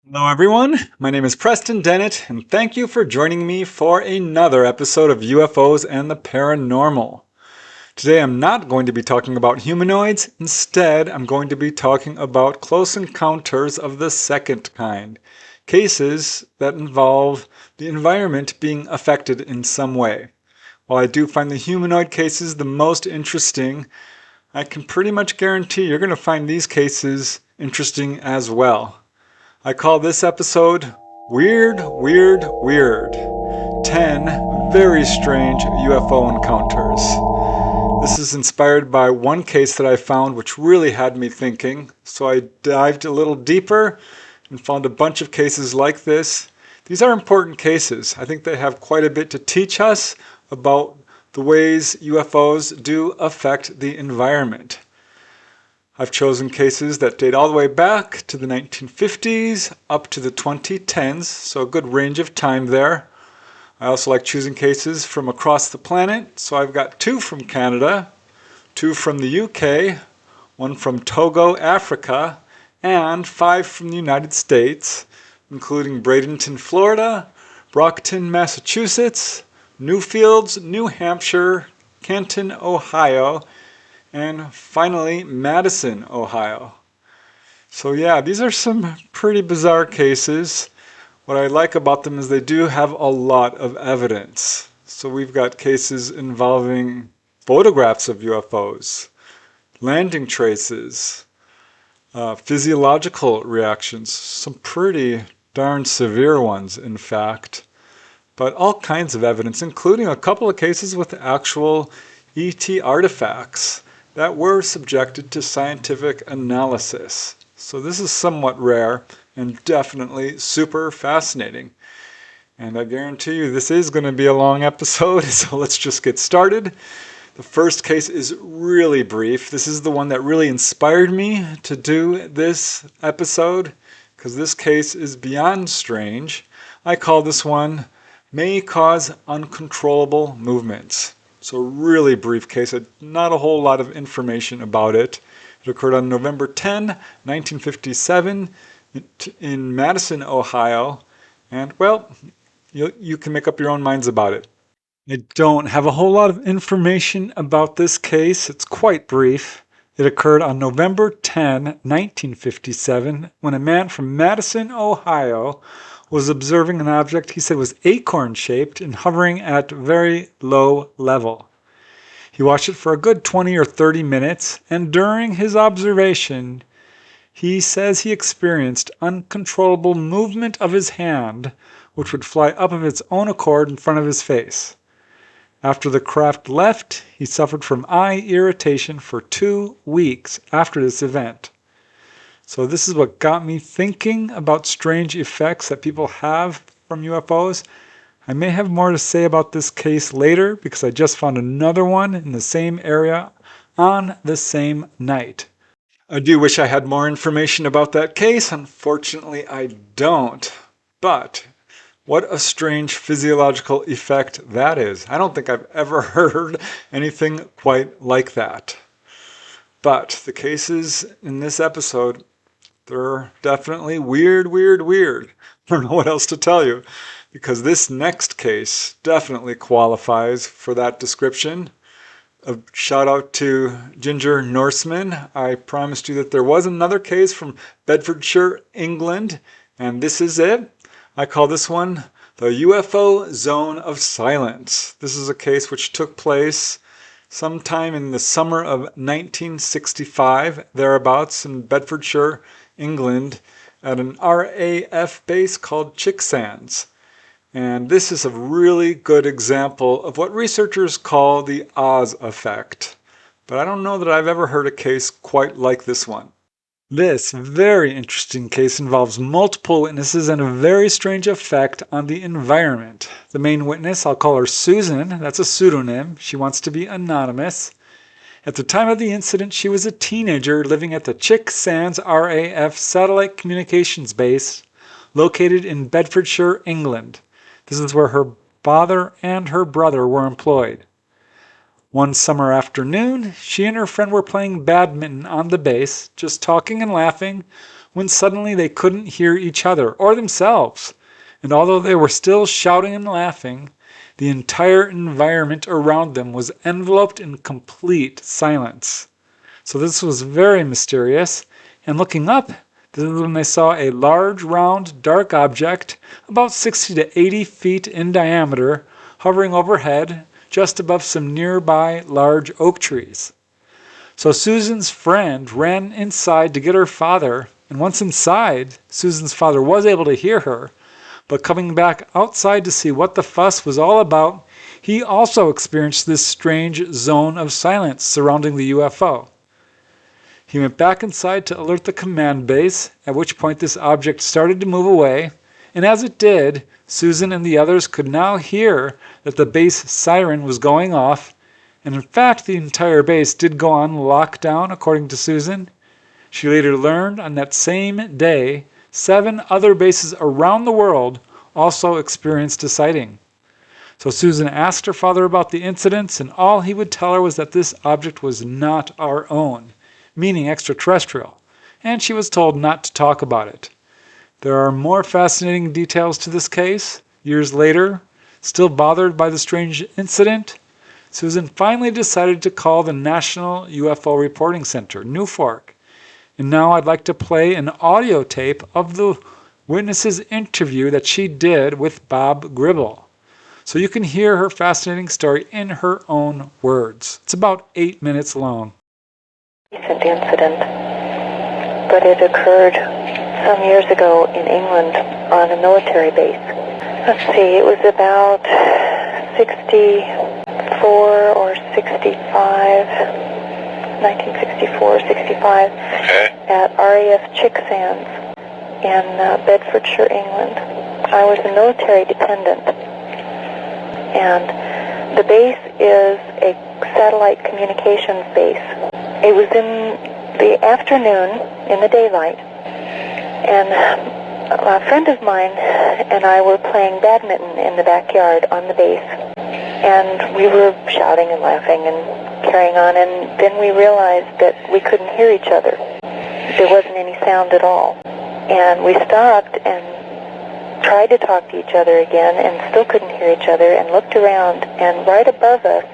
Hello, everyone. My name is Preston Dennett, and thank you for joining me for another episode of UFOs and the Paranormal. Today, I'm not going to be talking about humanoids. Instead, I'm going to be talking about close encounters of the second kind, cases that involve the environment being affected in some way. While I do find the humanoid cases the most interesting, I can pretty much guarantee you're going to find these cases interesting as well. I call this episode Weird, Weird, Weird 10 Very Strange UFO Encounters. This is inspired by one case that I found which really had me thinking, so I dived a little deeper and found a bunch of cases like this. These are important cases. I think they have quite a bit to teach us about the ways UFOs do affect the environment. I've chosen cases that date all the way back to the 1950s up to the 2010s, so a good range of time there. I also like choosing cases from across the planet, so I've got two from Canada, two from the UK, one from Togo, Africa, and five from the United States, including Bradenton, Florida, Brockton, Massachusetts, Newfields, New Hampshire, Canton, Ohio, and finally Madison, Ohio. So yeah, these are some pretty bizarre cases. What I like about them is they do have a lot of evidence. So we've got cases involving photographs of UFOs, landing traces, physiological reactions, some pretty darn severe ones in fact, but all kinds of evidence, including a couple of cases with actual ET artifacts that were subjected to scientific analysis. So this is somewhat rare and definitely super fascinating. And I guarantee you this is going to be a long episode, so let's just get started. The first case is really brief. This is the one that really inspired me to do this episode, because this case is beyond strange. I call this one May Cause Uncontrollable Movements. So really brief case, not a whole lot of information about it. It occurred on November 10, 1957 in Madison, Ohio. And well, you can make up your own minds about it. I don't have a whole lot of information about this case. It's quite brief. It occurred on November 10, 1957, when a man from Madison, Ohio, was observing an object he said was acorn-shaped and hovering at very low level. He watched it for a good 20 or 30 minutes, and during his observation, he says he experienced uncontrollable movement of his hand, which would fly up of its own accord in front of his face. After the craft left, he suffered from eye irritation for 2 weeks after this event. So this is what got me thinking about strange effects that people have from UFOs. I may have more to say about this case later because I just found another one in the same area on the same night. I do wish I had more information about that case. Unfortunately, I don't. But what a strange physiological effect that is. I don't think I've ever heard anything quite like that. But the cases in this episode, they're definitely weird, weird, weird. I don't know what else to tell you, because this next case definitely qualifies for that description. A shout out to Ginger Norseman. I promised you that there was another case from Bedfordshire, England, and this is it. I call this one the UFO Zone of Silence. This is a case which took place sometime in the summer of 1965, thereabouts, in Bedfordshire, England, at an RAF base called Chicksands. And this is a really good example of what researchers call the Oz effect. But I don't know that I've ever heard a case quite like this one. This very interesting case involves multiple witnesses and a very strange effect on the environment. The main witness, I'll call her Susan, that's a pseudonym, she wants to be anonymous. At the time of the incident, she was a teenager living at the Chicksands RAF Satellite Communications Base, located in Bedfordshire, England. This is where her father and her brother were employed. One summer afternoon, she and her friend were playing badminton on the base, just talking and laughing, when suddenly they couldn't hear each other or themselves. And although they were still shouting and laughing, the entire environment around them was enveloped in complete silence. So this was very mysterious, and looking up, this is when they saw a large, round, dark object about 60 to 80 feet in diameter hovering overhead just above some nearby large oak trees. So Susan's friend ran inside to get her father, and once inside, Susan's father was able to hear her, but coming back outside to see what the fuss was all about, he also experienced this strange zone of silence surrounding the UFO. He went back inside to alert the command base, at which point this object started to move away, and as it did, Susan and the others could now hear that the base siren was going off, and in fact the entire base did go on lockdown according to Susan. She later learned on that same day 7 other bases around the world also experienced a sighting. So Susan asked her father about the incidents, and all he would tell her was that this object was not our own, meaning extraterrestrial, and she was told not to talk about it. There are more fascinating details to this case. Years later, still bothered by the strange incident, Susan finally decided to call the National UFO Reporting Center, NUFORC. And now I'd like to play an audio tape of the witness's interview that she did with Bob Gribble, so you can hear her fascinating story in her own words. It's about 8 minutes long. Recent incident, but it occurred some years ago in England on a military base. Let's see, it was about 64 or 65. 1964, 65, at RAF Chicksands in Bedfordshire, England. I was a military dependent, and the base is a satellite communications base. It was in the afternoon, in the daylight, and a friend of mine and I were playing badminton in the backyard on the base, and we were shouting and laughing and carrying on, and then we realized that we couldn't hear each other. There wasn't any sound at all. And we stopped and tried to talk to each other again and still couldn't hear each other, and looked around, and right above us,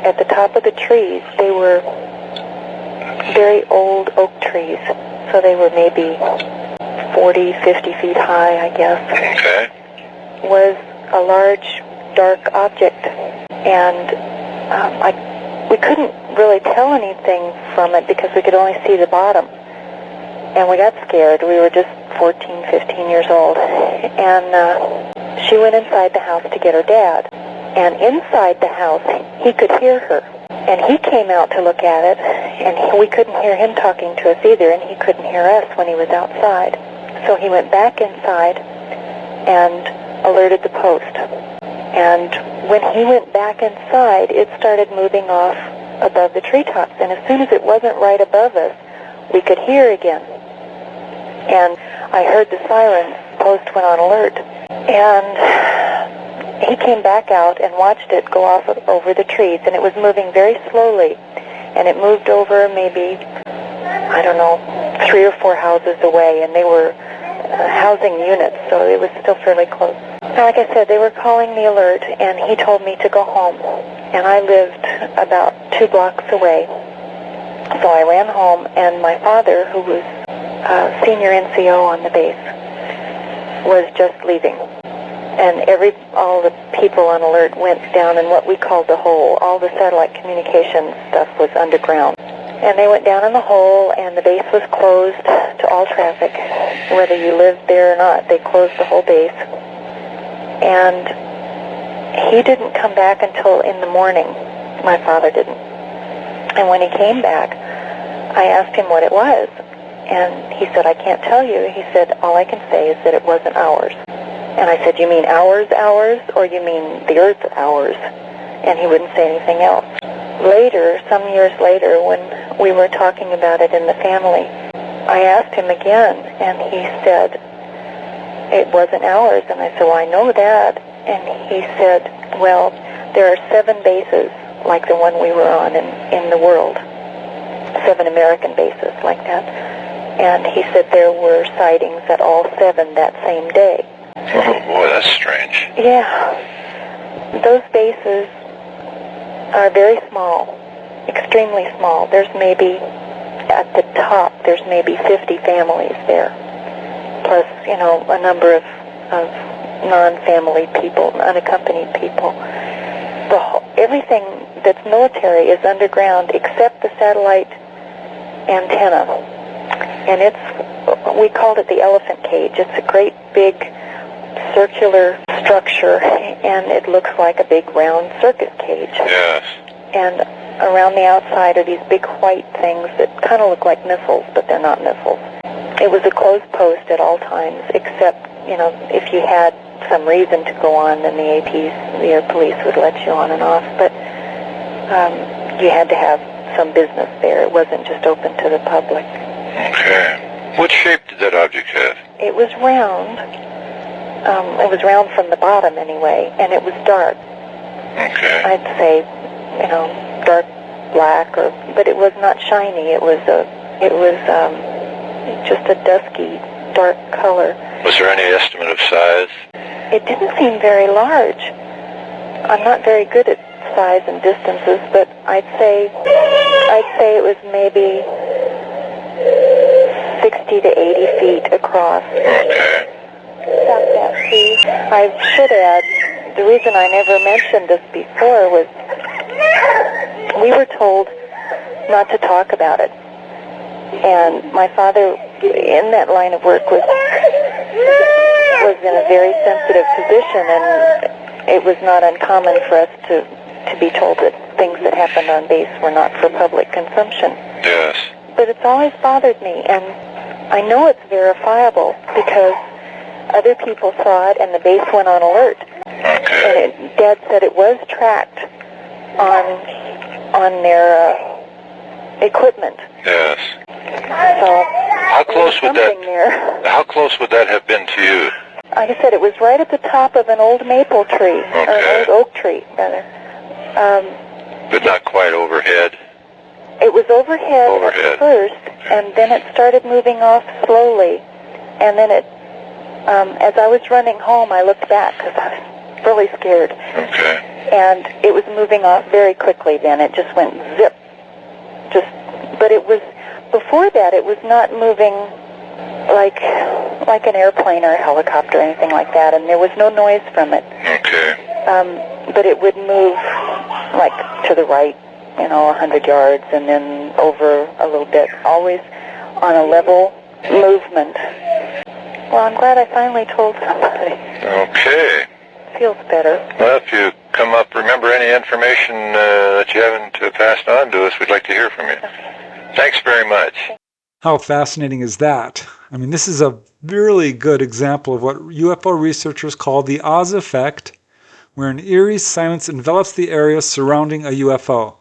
at the top of the trees, they were very old oak trees. So they were maybe 40, 50 feet high, I guess. Was a large, dark object. And we couldn't really tell anything from it because we could only see the bottom. And we got scared. We were just 14, 15 years old. And she went inside the house to get her dad. And inside the house, he could hear her. And he came out to look at it, and we couldn't hear him talking to us either, and he couldn't hear us when he was outside. So he went back inside and alerted the post. And when he went back inside, it started moving off above the treetops. And as soon as it wasn't right above us, we could hear again. And I heard the siren. Post went on alert. And he came back out and watched it go off over the trees. And it was moving very slowly. And it moved over maybe, I don't know, 3 or 4 houses away. And they were housing units, so it was still fairly close. Like I said, they were calling the alert, and he told me to go home. And I lived about 2 blocks away. So I ran home, and my father, who was senior NCO on the base, was just leaving. And all the people on alert went down in what we called the hole. All the satellite communication stuff was underground. And they went down in the hole, and the base was closed to all traffic, whether you lived there or not. They closed the whole base. And he didn't come back until in the morning. My father didn't. And when he came back, I asked him what it was. And he said, I can't tell you. He said, all I can say is that it wasn't ours. And I said, you mean ours, or you mean the Earth's ours? And he wouldn't say anything else. Later, some years later, when we were talking about it in the family, I asked him again, and he said, it wasn't ours. And I said, well, I know that. And he said, well, there are 7 bases like the one we were on in the world. 7 American bases like that. And he said there were sightings at all 7 that same day. Oh boy, that's strange. Yeah. Those bases are very small, extremely small. There's maybe, at the top, there's maybe 50 families there, plus, you know, a number of non-family people, unaccompanied people. Everything that's military is underground except the satellite antenna. And we called it the elephant cage. It's a great big circular structure, and it looks like a big round circus cage. Yes. And around the outside are these big white things that kind of look like missiles, but they're not missiles. It was a closed post at all times, except, you know, if you had some reason to go on, then the APs, the air police, would let you on and off. But you had to have some business there. It wasn't just open to the public. Okay. What shape did that object have? It was round. It was round from the bottom anyway, and it was dark. Okay. I'd say, you know, dark black, but it was not shiny. It was just a dusky, dark color. Was there any estimate of size? It didn't seem very large. I'm not very good at size and distances, but I'd say it was maybe 60 to 80 feet across. Okay. Stop that, please. I should add, the reason I never mentioned this before was we were told not to talk about it. And my father, in that line of work, was in a very sensitive position, and it was not uncommon for us to be told that things that happened on base were not for public consumption. Yes. But it's always bothered me, and I know it's verifiable because other people saw it and the base went on alert. Okay. And Dad said it was tracked on their equipment. Yes. So How close would that? There. How close would that have been to you? Like I said, it was right at the top of an old maple tree, or an old oak tree, rather. But not quite overhead. It was overhead at first, and then it started moving off slowly. And then as I was running home, I looked back because I was really scared. Okay. And it was moving off very quickly then. It just went zip. But it was, before that, it was not moving like an airplane or a helicopter or anything like that, and there was no noise from it. Okay. But it would move like to the right, 100 yards, and then over a little bit, always on a level movement. Well, I'm glad I finally told somebody. Okay. Feels better. Well, if you remember any information that you haven't passed on to us, we'd like to hear from you. Thanks very much. How fascinating is that? I mean, this is a really good example of what UFO researchers call the Oz effect, where an eerie silence envelops the area surrounding a UFO.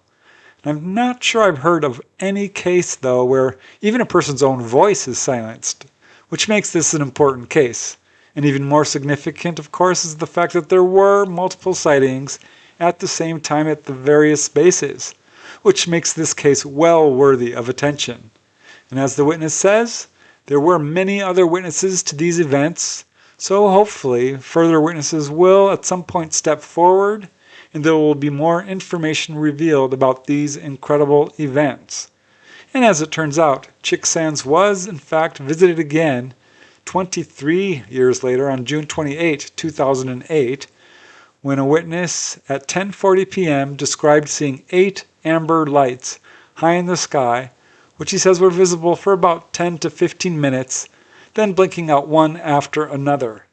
And I'm not sure I've heard of any case, though, where even a person's own voice is silenced, which makes this an important case. And even more significant, of course, is the fact that there were multiple sightings at the same time at the various bases, which makes this case well worthy of attention. And as the witness says, there were many other witnesses to these events, so hopefully further witnesses will at some point step forward, and there will be more information revealed about these incredible events. And as it turns out, Chick Sands was in fact visited again 23 years later on June 28, 2008, when a witness at 10:40 p.m. described seeing 8 amber lights high in the sky, which he says were visible for about 10 to 15 minutes, then blinking out one after another.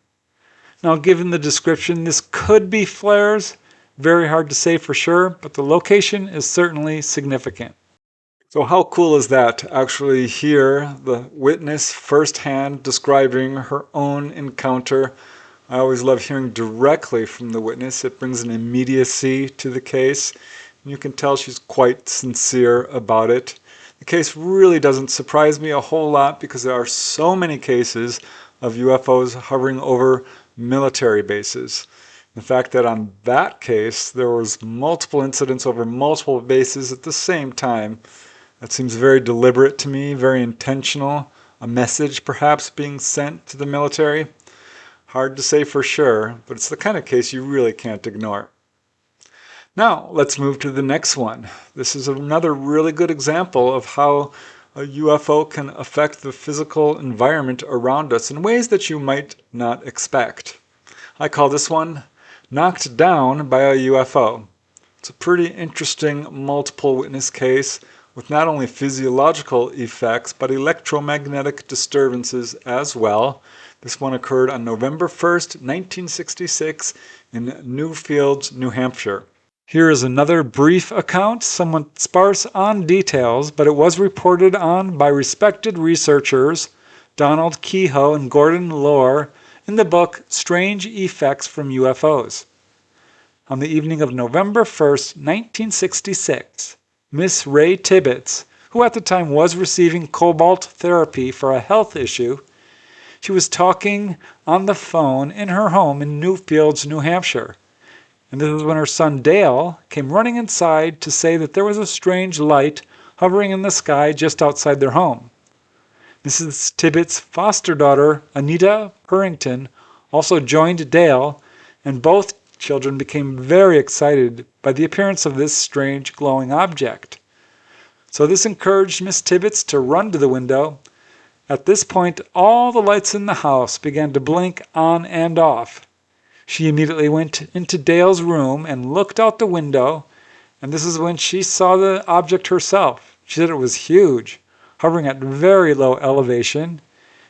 Now, given the description, this could be flares. Very hard to say for sure, but the location is certainly significant. So how cool is that to actually hear the witness firsthand describing her own encounter? I always love hearing directly from the witness. It brings an immediacy to the case. You can tell she's quite sincere about it. The case really doesn't surprise me a whole lot because there are so many cases of UFOs hovering over military bases. The fact that on that case there was multiple incidents over multiple bases at the same time, that seems very deliberate to me, very intentional a message perhaps being sent to the military. Hard to say for sure, but it's the kind of case you really can't ignore. Now, let's move to the next one. This is another really good example of how a UFO can affect the physical environment around us in ways that you might not expect. I call this one Knocked Down by a UFO. It's a pretty interesting multiple witness case with not only physiological effects but electromagnetic disturbances as well. This one occurred on November 1st, 1966 in Newfields, New Hampshire. Here is another brief account, somewhat sparse on details, but it was reported on by respected researchers Donald Keyhoe and Gordon Lohr in the book Strange Effects from UFOs. On the evening of November 1st, 1966, Miss Ray Tibbetts, who at the time was receiving cobalt therapy for a health issue, she was talking on the phone in her home in Newfields, New Hampshire. And this is when her son Dale came running inside to say that there was a strange light hovering in the sky just outside their home. Mrs. Tibbetts' foster daughter, Anita Purrington, also joined Dale, and both children became very excited by the appearance of this strange glowing object. So this encouraged Miss Tibbetts to run to the window. At this point, all the lights in the house began to blink on and off. She immediately went into Dale's room and looked out the window, and this is when she saw the object herself. She said it was huge, hovering at very low elevation.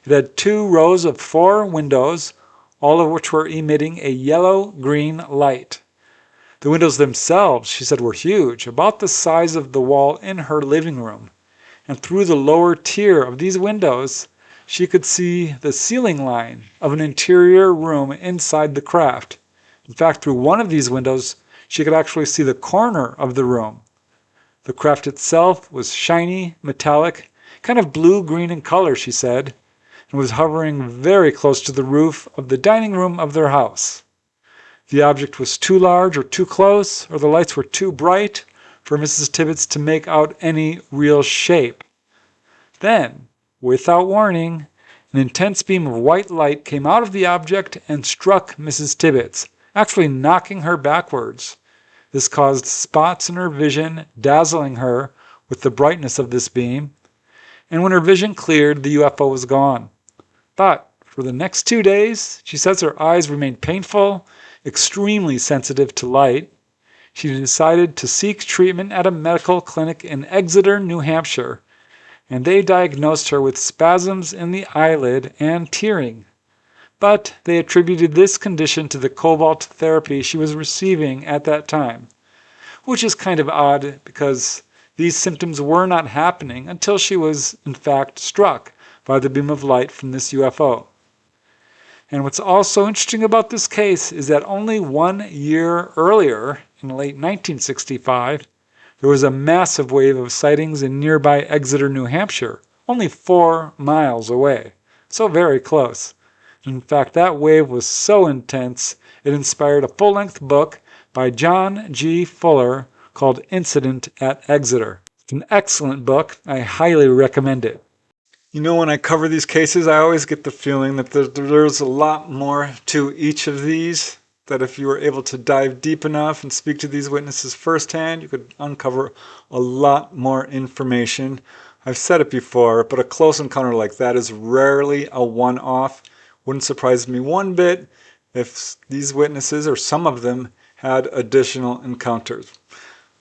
It had 2 rows of 4 windows, all of which were emitting a yellow-green light. The windows themselves, she said, were huge, about the size of the wall in her living room. And through the lower tier of these windows, she could see the ceiling line of an interior room inside the craft. In fact, through one of these windows, she could actually see the corner of the room. The craft itself was shiny, metallic, kind of blue-green in color, she said, and was hovering very close to the roof of the dining room of their house. The object was too large or too close, or the lights were too bright for Mrs. Tibbetts to make out any real shape. Then, without warning, an intense beam of white light came out of the object and struck Mrs. Tibbetts, actually knocking her backwards. This caused spots in her vision, dazzling her with the brightness of this beam. And when her vision cleared, the UFO was gone. But for the next 2 days, she says her eyes remained painful, extremely sensitive to light. She decided to seek treatment at a medical clinic in Exeter, New Hampshire, and they diagnosed her with spasms in the eyelid and tearing. But they attributed this condition to the cobalt therapy she was receiving at that time, which is kind of odd because these symptoms were not happening until she was, in fact, struck by the beam of light from this UFO. And what's also interesting about this case is that only 1 year earlier, in late 1965, there was a massive wave of sightings in nearby Exeter, New Hampshire, only 4 miles away. So very close. In fact, that wave was so intense, it inspired a full-length book by John G. Fuller called Incident at Exeter. It's an excellent book. I highly recommend it. You know, when I cover these cases, I always get the feeling that there's a lot more to each of these, that if you were able to dive deep enough and speak to these witnesses firsthand, you could uncover a lot more information. I've said it before, but a close encounter like that is rarely a one-off. Wouldn't surprise me one bit if these witnesses, or some of them, had additional encounters.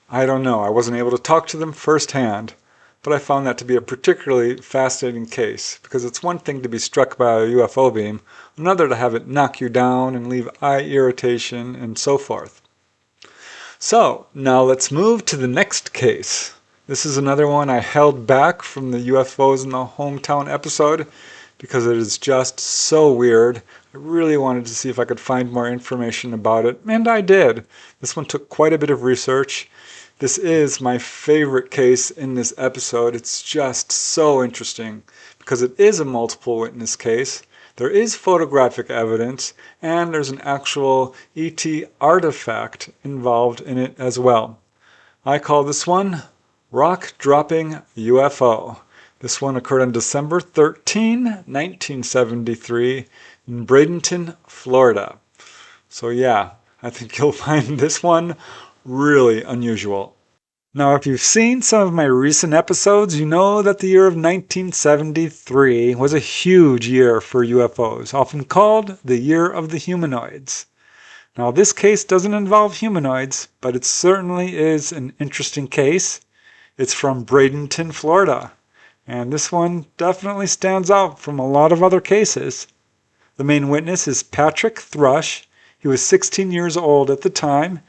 I don't know. I wasn't able to talk to them firsthand, but I found that to be a particularly fascinating case, because it's one thing to be struck by a UFO beam, another to have it knock you down and leave eye irritation and so forth. So, now let's move to the next case. This is another one I held back from the UFOs in the hometown episode because it is just so weird. I really wanted to see if I could find more information about it, and I did. This one took quite a bit of research. This is my favorite case in this episode. It's just so interesting because it is a multiple witness case. There is photographic evidence, and there's an actual ET artifact involved in it as well. I call this one Rock Dropping UFO. This one occurred on December 13, 1973 in Bradenton, Florida. So yeah, I think you'll find this one really unusual. Now, if you've seen some of my recent episodes, you know that the year of 1973 was a huge year for UFOs, often called the Year of the Humanoids. Now, this case doesn't involve humanoids, but it certainly is an interesting case. It's from Bradenton, Florida, and this one definitely stands out from a lot of other cases. The main witness is Patrick Thrush. He was 16 years old at the time,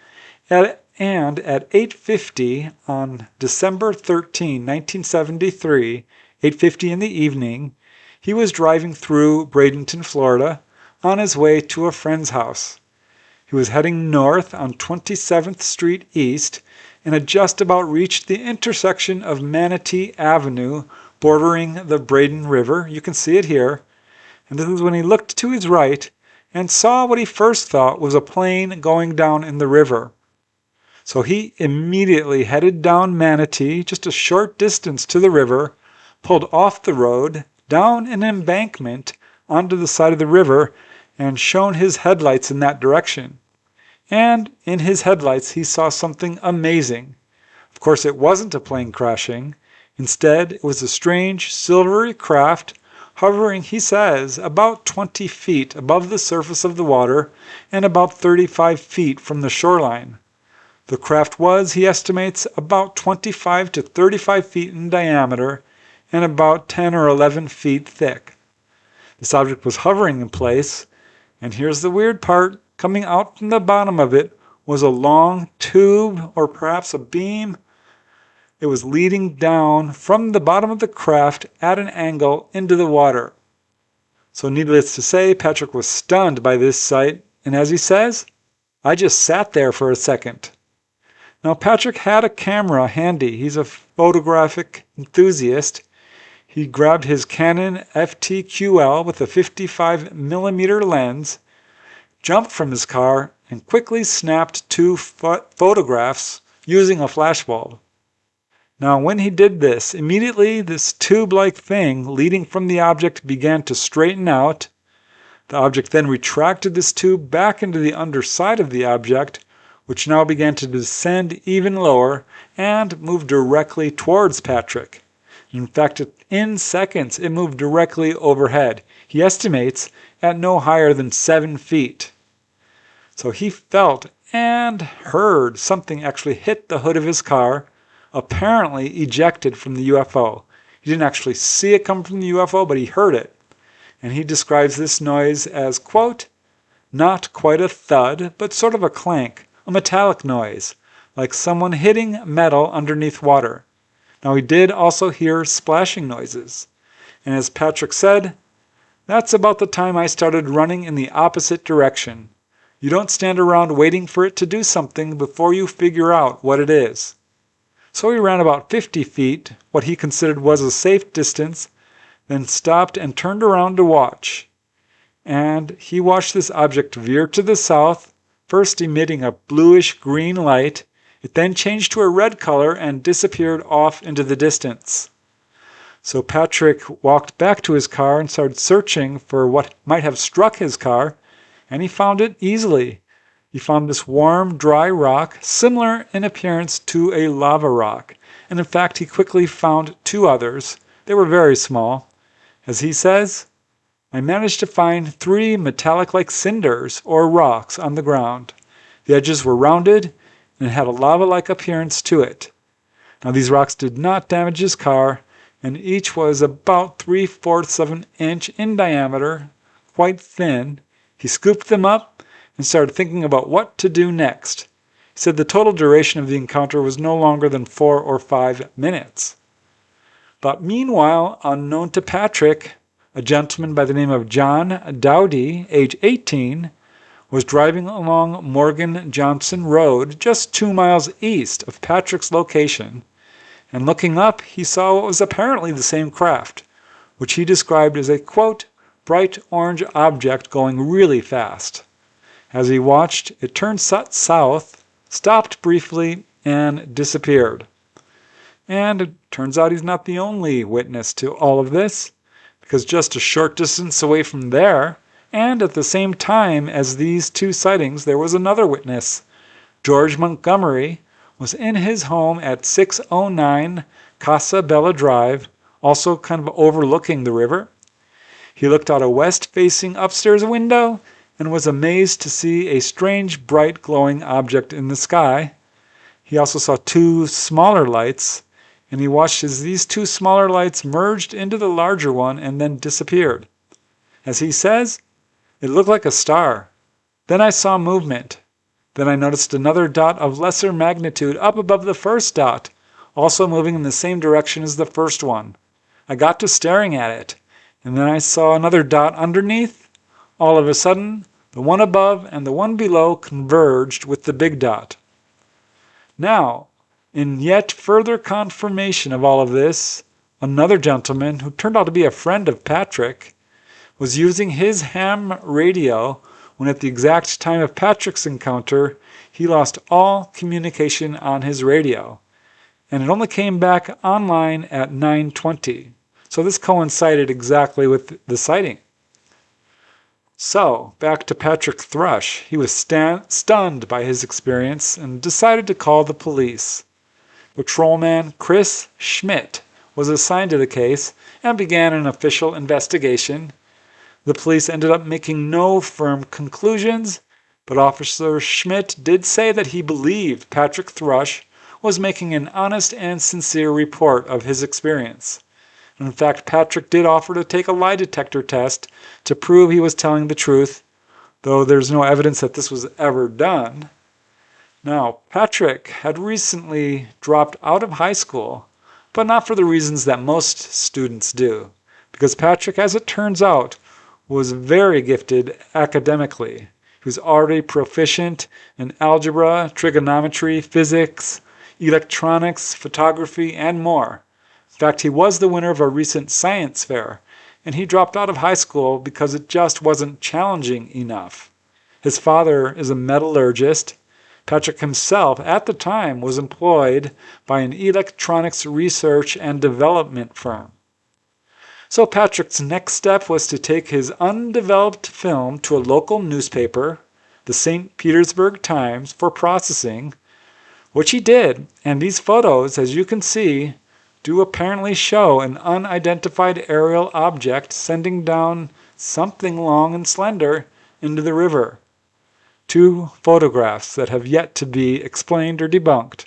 and at 8:50 on December 13, 1973, 8:50 in the evening, he was driving through Bradenton, Florida, on his way to a friend's house. He was heading north on 27th Street East and had just about reached the intersection of Manatee Avenue bordering the Braden River. You can see it here. And this is when he looked to his right and saw what he first thought was a plane going down in the river. So he immediately headed down Manatee, just a short distance to the river, pulled off the road, down an embankment onto the side of the river, and shone his headlights in that direction. And in his headlights he saw something amazing. Of course, it wasn't a plane crashing. Instead, it was a strange silvery craft hovering, he says, about 20 feet above the surface of the water and about 35 feet from the shoreline. The craft was, he estimates, about 25 to 35 feet in diameter and about 10 or 11 feet thick. This object was hovering in place, and here's the weird part. Coming out from the bottom of it was a long tube or perhaps a beam. It was leading down from the bottom of the craft at an angle into the water. So needless to say, Patrick was stunned by this sight, and as he says, "I just sat there for a second." Now, Patrick had a camera handy. He's a photographic enthusiast. He grabbed his Canon FTQL with a 55mm lens, jumped from his car, and quickly snapped two photographs using a flashbulb. Now, when he did this, immediately this tube-like thing leading from the object began to straighten out. The object then retracted this tube back into the underside of the object, which now began to descend even lower and move directly towards Patrick. In fact, in seconds, it moved directly overhead. He estimates at no higher than 7 feet. So he felt and heard something actually hit the hood of his car, apparently ejected from the UFO. He didn't actually see it come from the UFO, but he heard it. And he describes this noise as, quote, "not quite a thud, but sort of a clank, a metallic noise, like someone hitting metal underneath water." Now, he did also hear splashing noises. And as Patrick said, "That's about the time I started running in the opposite direction. You don't stand around waiting for it to do something before you figure out what it is." So he ran about 50 feet, what he considered was a safe distance, then stopped and turned around to watch. And he watched this object veer to the south, first emitting a bluish-green light. It then changed to a red color and disappeared off into the distance. So Patrick walked back to his car and started searching for what might have struck his car, and he found it easily. He found this warm, dry rock, similar in appearance to a lava rock. And in fact, he quickly found two others. They were very small. As he says, "I managed to find 3 metallic-like cinders or rocks on the ground. The edges were rounded and had a lava-like appearance to it." Now, these rocks did not damage his car, and each was about 3/4 of an inch in diameter, quite thin. He scooped them up and started thinking about what to do next. He said the total duration of the encounter was no longer than 4 or 5 minutes. But meanwhile, unknown to Patrick, a gentleman by the name of John Dowdy, age 18, was driving along Morgan Johnson Road, just 2 miles east of Patrick's location, and looking up, he saw what was apparently the same craft, which he described as a, quote, "bright orange object going really fast." As he watched, it turned south, stopped briefly, and disappeared. And Turns out he's not the only witness to all of this, because just a short distance away from there, and at the same time as these two sightings, there was another witness. George Montgomery was in his home at 609 Casa Bella Drive, also kind of overlooking the river. He looked out a west-facing upstairs window and was amazed to see a strange, bright, glowing object in the sky. He also saw two smaller lights, and he watched as these two smaller lights merged into the larger one and then disappeared. As he says, it looked like a star. Then I saw movement. Then I noticed another dot of lesser magnitude up above the first dot, also moving in the same direction as the first one. I got to staring at it, and then I saw another dot underneath. All of a sudden, the one above and the one below converged with the big dot. Now, in yet further confirmation of all of this, another gentleman, who turned out to be a friend of Patrick, was using his ham radio when at the exact time of Patrick's encounter, he lost all communication on his radio. And it only came back online at 9:20. So this coincided exactly with the sighting. So, back to Patrick Thrush. He was stunned by his experience and decided to call the police. Patrolman Chris Schmidt was assigned to the case and began an official investigation. The police ended up making no firm conclusions, but Officer Schmidt did say that he believed Patrick Thrush was making an honest and sincere report of his experience. In fact, Patrick did offer to take a lie detector test to prove he was telling the truth, though there's no evidence that this was ever done. Now, Patrick had recently dropped out of high school, but not for the reasons that most students do, because Patrick, as it turns out, was very gifted academically. He was already proficient in algebra, trigonometry, physics, electronics, photography, and more. In fact, he was the winner of a recent science fair, and he dropped out of high school because it just wasn't challenging enough. His father is a metallurgist. Patrick himself, at the time, was employed by an electronics research and development firm. So Patrick's next step was to take his undeveloped film to a local newspaper, the St. Petersburg Times, for processing, which he did, and these photos, as you can see, do apparently show an unidentified aerial object sending down something long and slender into the river. Two photographs that have yet to be explained or debunked.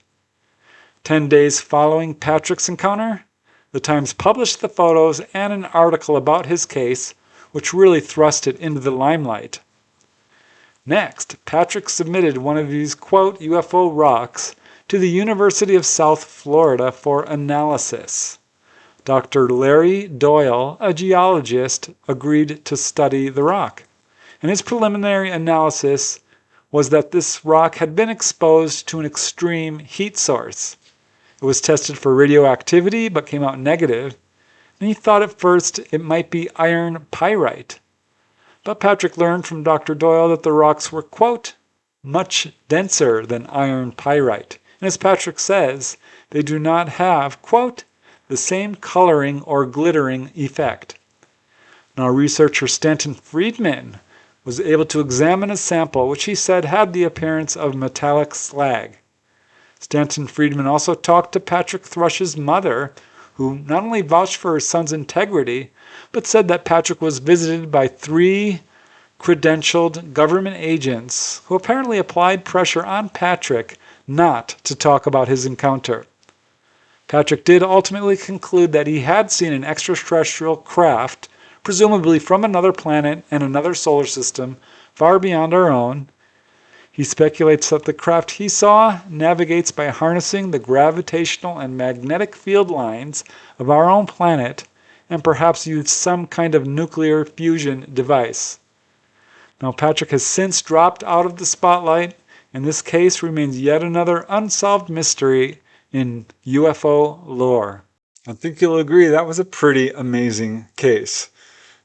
10 days following Patrick's encounter, the Times published the photos and an article about his case, which really thrust it into the limelight. Next, Patrick submitted one of these, quote, UFO rocks to the University of South Florida for analysis. Dr. Larry Doyle, a geologist, agreed to study the rock. And his preliminary analysis was that this rock had been exposed to an extreme heat source. It was tested for radioactivity but came out negative, and he thought at first it might be iron pyrite. But Patrick learned from Dr. Doyle that the rocks were, quote, much denser than iron pyrite. And as Patrick says, they do not have, quote, the same coloring or glittering effect. Now, researcher Stanton Friedman was able to examine a sample which he said had the appearance of metallic slag. Stanton Friedman also talked to Patrick Thrush's mother, who not only vouched for her son's integrity, but said that Patrick was visited by 3 credentialed government agents who apparently applied pressure on Patrick not to talk about his encounter. Patrick did ultimately conclude that he had seen an extraterrestrial craft, presumably from another planet and another solar system far beyond our own. He speculates that the craft he saw navigates by harnessing the gravitational and magnetic field lines of our own planet and perhaps used some kind of nuclear fusion device. Now, Patrick has since dropped out of the spotlight, and this case remains yet another unsolved mystery in UFO lore. I think you'll agree that was a pretty amazing case.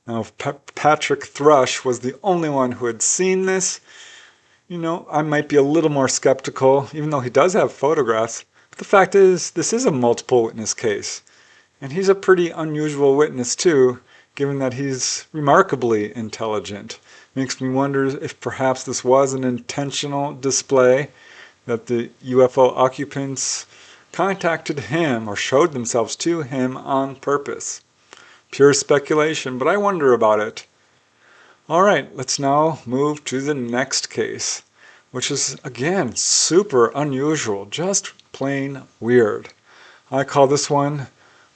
Now, if Patrick Thrush was the only one who had seen this, I might be a little more skeptical, even though he does have photographs, But the fact is, this is a multiple witness case. And he's a pretty unusual witness too, given that he's remarkably intelligent. Makes me wonder if perhaps this was an intentional display, that the UFO occupants contacted him or showed themselves to him on purpose. Pure speculation, but I wonder about it. Alright, let's now move to the next case, which is again super unusual, just plain weird. I call this one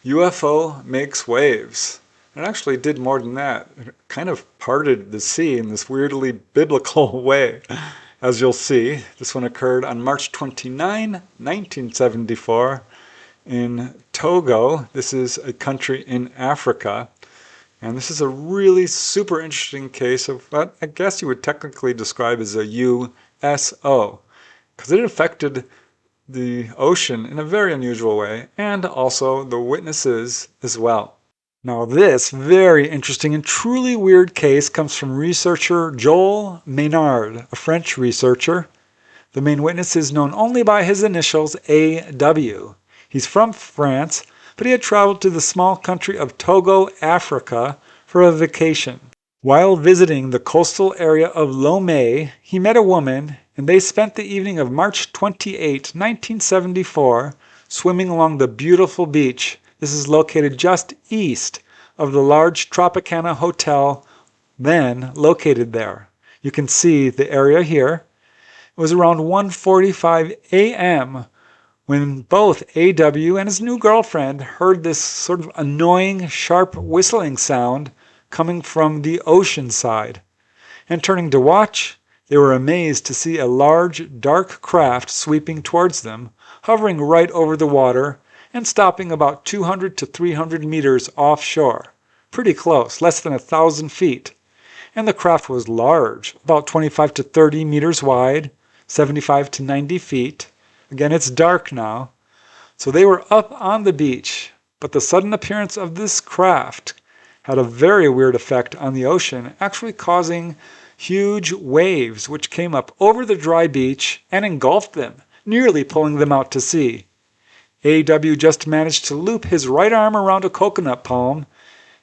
UFO Makes Waves. It actually did more than that. It kind of parted the sea in this weirdly biblical way. As you'll see, this one occurred on March 29, 1974 in Togo. This is a country in Africa. And this is a really super interesting case of what I guess you would technically describe as a USO, because it affected the ocean in a very unusual way, and also the witnesses as well. Now this very interesting and truly weird case comes from researcher Joel Maynard, a French researcher. The main witness is known only by his initials AW. He's from France, but he had traveled to the small country of Togo, Africa, for a vacation. While visiting the coastal area of Lomé, he met a woman, and they spent the evening of March 28, 1974, swimming along the beautiful beach. This is located just east of the large Tropicana Hotel, then located there. You can see the area here. It was around 1:45 a.m. when both AW and his new girlfriend heard this sort of annoying, sharp whistling sound coming from the ocean side. And turning to watch, they were amazed to see a large, dark craft sweeping towards them, hovering right over the water and stopping about 200 to 300 meters offshore. Pretty close, less than 1,000 feet. And the craft was large, about 25 to 30 meters wide, 75 to 90 feet. Again, it's dark now. So they were up on the beach, but the sudden appearance of this craft had a very weird effect on the ocean, actually causing huge waves which came up over the dry beach and engulfed them, nearly pulling them out to sea. AW just managed to loop his right arm around a coconut palm,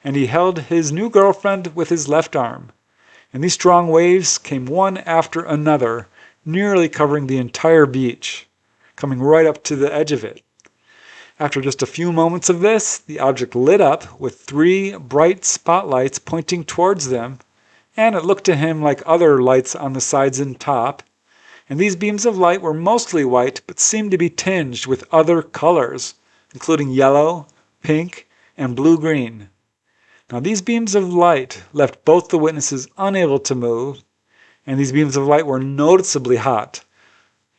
and he held his new girlfriend with his left arm. And these strong waves came one after another, nearly covering the entire beach, coming right up to the edge of it. After just a few moments of this, the object lit up with 3 bright spotlights pointing towards them, and it looked to him like other lights on the sides and top. And these beams of light were mostly white, but seemed to be tinged with other colors, including yellow, pink, and blue-green. Now these beams of light left both the witnesses unable to move, and these beams of light were noticeably hot.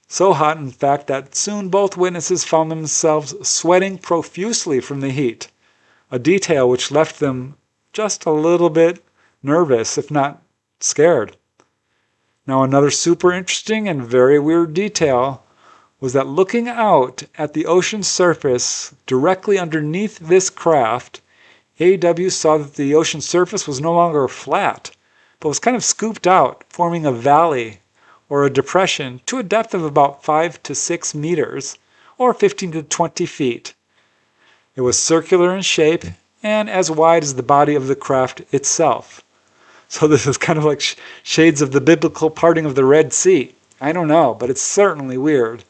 So hot, in fact, that soon both witnesses found themselves sweating profusely from the heat, a detail which left them just a little bit nervous, if not scared. Now another super interesting and very weird detail was that looking out at the ocean surface directly underneath this craft, AW saw that the ocean surface was no longer flat, but was kind of scooped out, forming a valley or a depression to a depth of about 5 to 6 meters, or 15 to 20 feet. It was circular in shape and as wide as the body of the craft itself. So this is kind of like shades of the biblical parting of the Red Sea. I don't know, but it's certainly weird.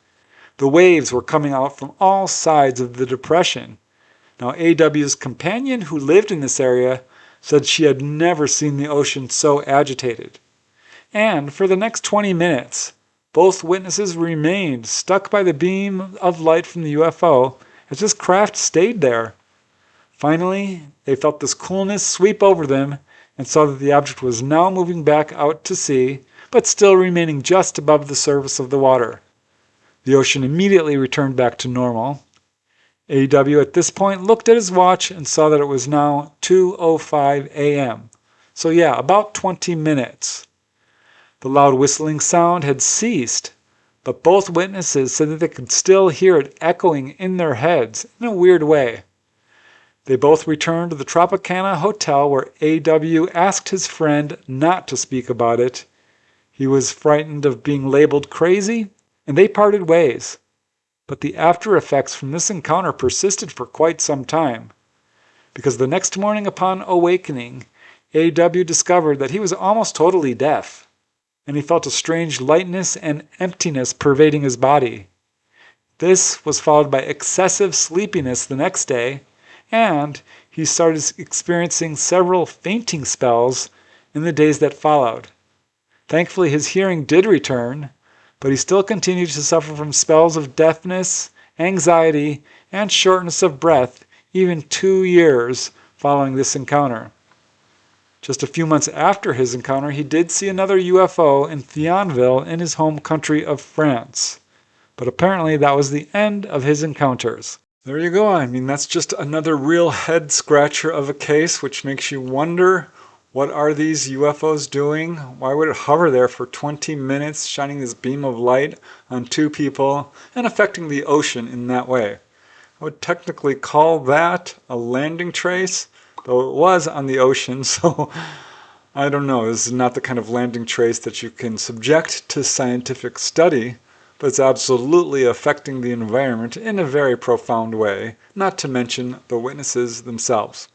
The waves were coming out from all sides of the depression. Now AW's companion, who lived in this area, said she had never seen the ocean so agitated. And for the next 20 minutes, both witnesses remained stuck by the beam of light from the UFO as this craft stayed there. Finally, they felt this coolness sweep over them and saw that the object was now moving back out to sea, but still remaining just above the surface of the water. The ocean immediately returned back to normal. AW at this point looked at his watch and saw that it was now 2:05 a.m. So yeah, about 20 minutes. The loud whistling sound had ceased, but both witnesses said that they could still hear it echoing in their heads in a weird way. They both returned to the Tropicana Hotel, where AW asked his friend not to speak about it. He was frightened of being labeled crazy, and they parted ways. but the after effects from this encounter persisted for quite some time. Because the next morning upon awakening, A.W. discovered that he was almost totally deaf, and he felt a strange lightness and emptiness pervading his body. This was followed by excessive sleepiness the next day, and he started experiencing several fainting spells in the days that followed. Thankfully, his hearing did return, but he still continued to suffer from spells of deafness, anxiety, and shortness of breath even 2 years following this encounter. Just a few months after his encounter, he did see another UFO in Thionville in his home country of France. But apparently that was the end of his encounters. There you go. I mean, that's just another real head scratcher of a case, which makes you wonder, what are these UFOs doing? Why would it hover there for 20 minutes, shining this beam of light on 2 people and affecting the ocean in that way? I would technically call that a landing trace, though it was on the ocean, so I don't know. This is not the kind of landing trace that you can subject to scientific study, but it's absolutely affecting the environment in a very profound way, not to mention the witnesses themselves.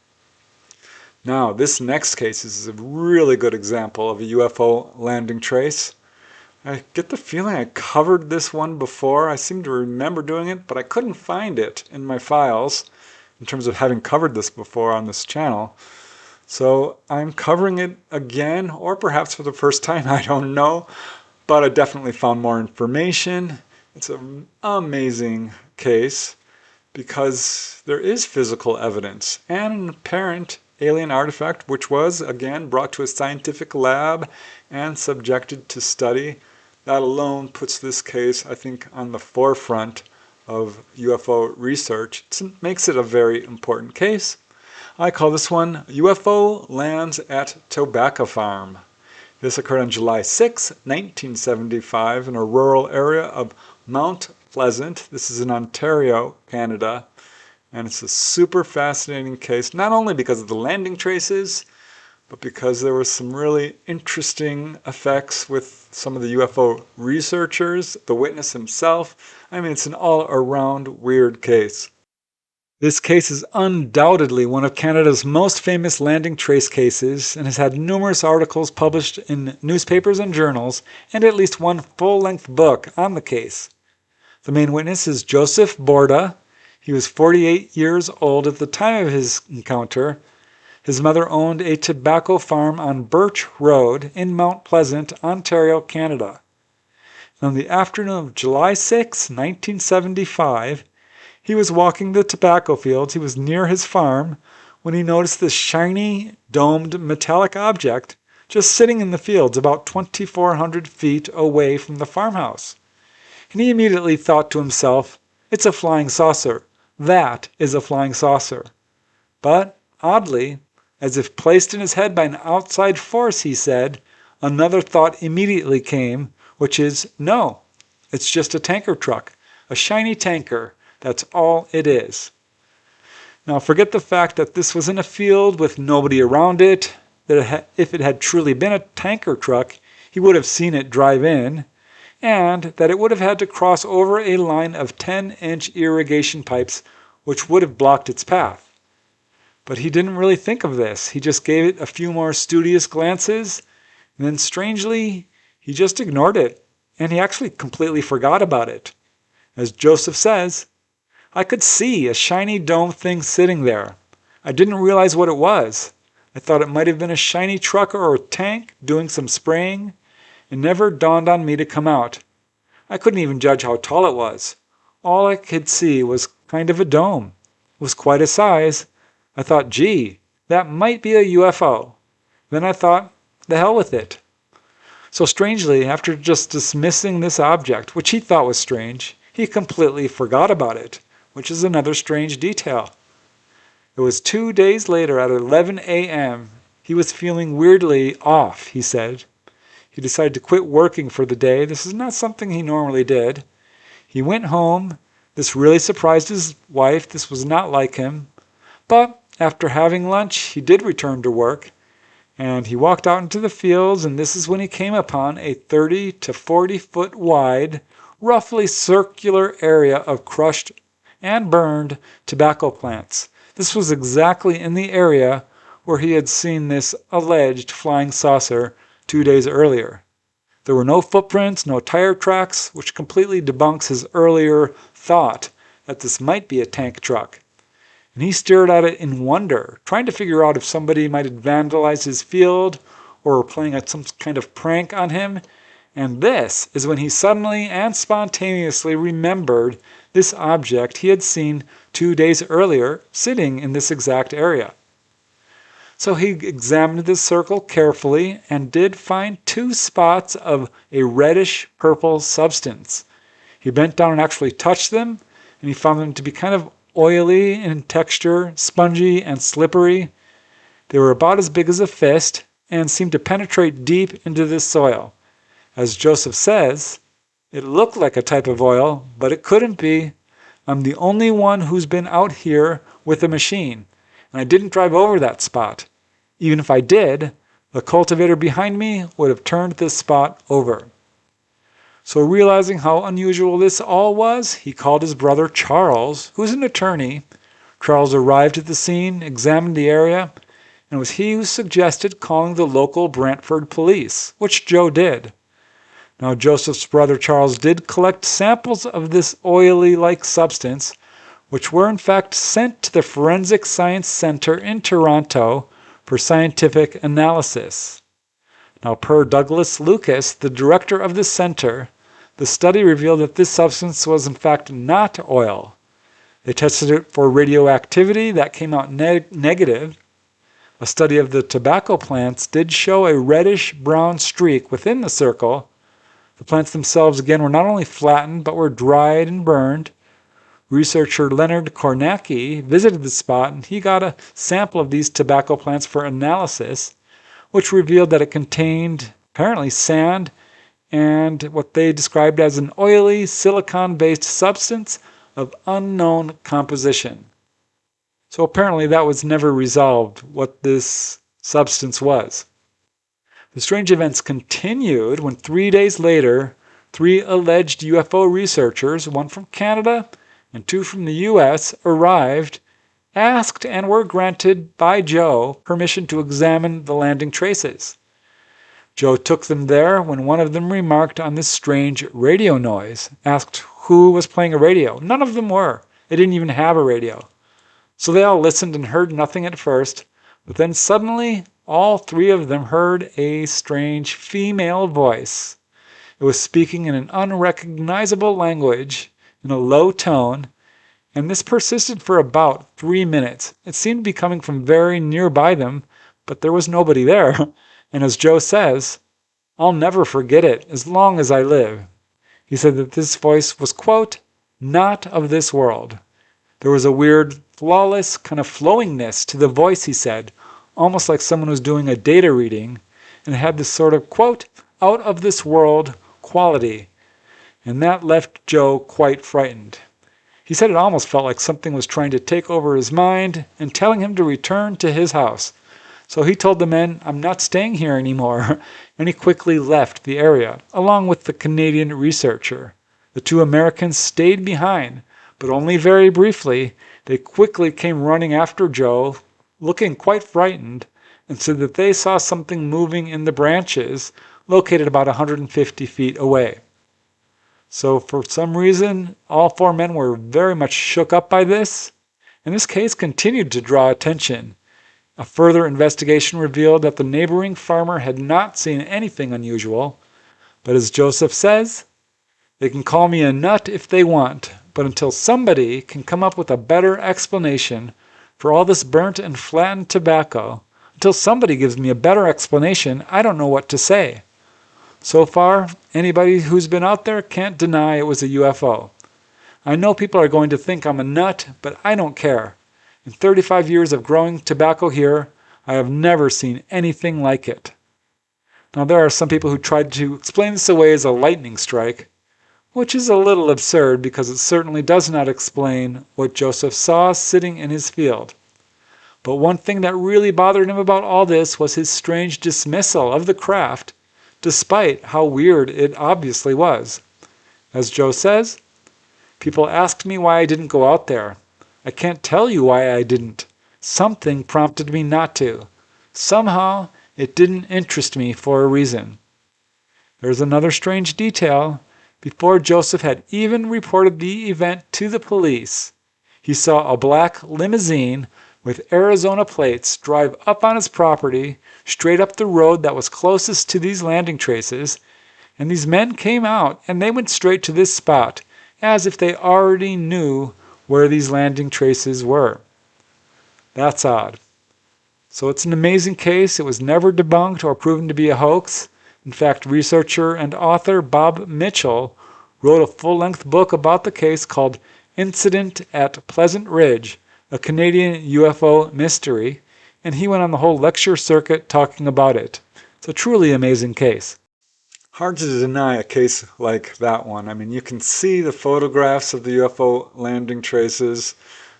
Now, this next case is a really good example of a UFO landing trace. I get the feeling I covered this one before. I seem to remember doing it, but I couldn't find it in my files in terms of having covered this before on this channel. So I'm covering it again, or perhaps for the first time, I don't know. But I definitely found more information. It's an amazing case because there is physical evidence and an apparent alien artifact, which was, again, brought to a scientific lab and subjected to study. That alone puts this case, I think, on the forefront of UFO research. It makes it a very important case. I call this one UFO Lands at Tobacco Farm. This occurred on July 6, 1975 in a rural area of Mount Pleasant. This is in Ontario, Canada. And it's a super fascinating case, not only because of the landing traces, but because there were some really interesting effects with some of the UFO researchers, the witness himself. I mean, it's an all-around weird case. This case is undoubtedly one of Canada's most famous landing trace cases and has had numerous articles published in newspapers and journals and at least one full-length book on the case. The main witness is Joseph Borda. He was 48 years old at the time of his encounter. His mother owned a tobacco farm on Birch Road in Mount Pleasant, Ontario, Canada. On the afternoon of July 6, 1975, he was walking the tobacco fields. He was near his farm when he noticed this shiny, domed, metallic object just sitting in the fields about 2,400 feet away from the farmhouse. And he immediately thought to himself, "It's a flying saucer. That is a flying saucer." But, oddly, as if placed in his head by an outside force, he said, another thought immediately came, which is, no, it's just a tanker truck, a shiny tanker. That's all it is. Now, forget the fact that this was in a field with nobody around it, that if it had truly been a tanker truck, he would have seen it drive in, and that it would have had to cross over a line of 10-inch irrigation pipes, which would have blocked its path. But he didn't really think of this. He just gave it a few more studious glances, and then strangely, he just ignored it, and he actually completely forgot about it. As Joseph says, "I could see a shiny dome thing sitting there. I didn't realize what it was. I thought it might have been a shiny truck or a tank doing some spraying. It never dawned on me to come out. I couldn't even judge how tall it was. All I could see was kind of a dome. It was quite a size. I thought, gee, that might be a UFO. Then I thought, the hell with it." So strangely, after just dismissing this object, which he thought was strange, he completely forgot about it, which is another strange detail. It was 2 days later at 11 a.m. He was feeling weirdly off, he said. He decided to quit working for the day. This is not something he normally did. He went home. This really surprised his wife. This was not like him. But after having lunch, he did return to work. And he walked out into the fields, and this is when he came upon a 30 to 40 foot wide roughly circular area of crushed and burned tobacco plants. This was exactly in the area where he had seen this alleged flying saucer 2 days earlier. There were no footprints, no tire tracks, which completely debunks his earlier thought that this might be a tank truck. And he stared at it in wonder, trying to figure out if somebody might have vandalized his field or were playing some kind of prank on him. And this is when he suddenly and spontaneously remembered this object he had seen 2 days earlier sitting in this exact area. So he examined the circle carefully and did find 2 spots of a reddish-purple substance. He bent down and actually touched them, and he found them to be kind of oily in texture, spongy and slippery. They were about as big as a fist and seemed to penetrate deep into the soil. As Joseph says, it looked like a type of oil, but it couldn't be. I'm the only one who's been out here with a machine, and I didn't drive over that spot. Even if I did, the cultivator behind me would have turned this spot over. So realizing how unusual this all was, he called his brother Charles, who's an attorney. Charles arrived at the scene, examined the area, and it was he who suggested calling the local Brantford police, which Joe did. Now, Joseph's brother Charles did collect samples of this oily-like substance, which were in fact sent to the Forensic Science Center in Toronto for scientific analysis. Now, per Douglas Lucas, the director of the center, the study revealed that this substance was in fact not oil. They tested it for radioactivity. That came out negative. A study of the tobacco plants did show a reddish-brown streak within the circle. The plants themselves, again, were not only flattened, but were dried and burned. Researcher Leonard Kornacki visited the spot, and he got a sample of these tobacco plants for analysis, which revealed that it contained, apparently, sand and what they described as an oily, silicon-based substance of unknown composition. So apparently that was never resolved, what this substance was. The strange events continued when 3 days later, 3 alleged UFO researchers, 1 from Canada and 2 from the US, arrived, asked and were granted by Joe permission to examine the landing traces. Joe took them there when one of them remarked on this strange radio noise, asked who was playing a radio. None of them were. They didn't even have a radio. So they all listened and heard nothing at first, but then suddenly all 3 of them heard a strange female voice. It was speaking in an unrecognizable language, in a low tone, and this persisted for about 3 minutes. It seemed to be coming from very nearby them, but there was nobody there. And as Joe says, I'll never forget it as long as I live. He said that this voice was, quote, not of this world. There was a weird, flawless kind of flowingness to the voice, he said, almost like someone was doing a data reading, and it had this sort of, quote, out of this world quality. And that left Joe quite frightened. He said it almost felt like something was trying to take over his mind and telling him to return to his house. So he told the men, I'm not staying here anymore, and he quickly left the area, along with the Canadian researcher. The 2 Americans stayed behind, but only very briefly. They quickly came running after Joe, looking quite frightened, and said that they saw something moving in the branches, located about 150 feet away. So for some reason, all 4 men were very much shook up by this, and this case continued to draw attention. A further investigation revealed that the neighboring farmer had not seen anything unusual, but as Joseph says, they can call me a nut if they want, but until somebody can come up with a better explanation for all this burnt and flattened tobacco, until somebody gives me a better explanation, I don't know what to say. So far, anybody who's been out there can't deny it was a UFO. I know people are going to think I'm a nut, but I don't care. In 35 years of growing tobacco here, I have never seen anything like it. Now, there are some people who tried to explain this away as a lightning strike, which is a little absurd because it certainly does not explain what Joseph saw sitting in his field. But one thing that really bothered him about all this was his strange dismissal of the craft, despite how weird it obviously was. As Joe says, people asked me why I didn't go out there. I can't tell you why I didn't. Something prompted me not to. Somehow, it didn't interest me for a reason. There's another strange detail. Before Joseph had even reported the event to the police, he saw a black limousine with Arizona plates drive up on his property, straight up the road that was closest to these landing traces, and these men came out and they went straight to this spot, as if they already knew where these landing traces were. That's odd. So it's an amazing case. It was never debunked or proven to be a hoax. In fact, researcher and author Bob Mitchell wrote a full-length book about the case called Incident at Pleasant Ridge, a Canadian UFO mystery, and he went on the whole lecture circuit talking about it. It's a truly amazing case. Hard to deny a case like that one. I mean, you can see the photographs of the UFO landing traces.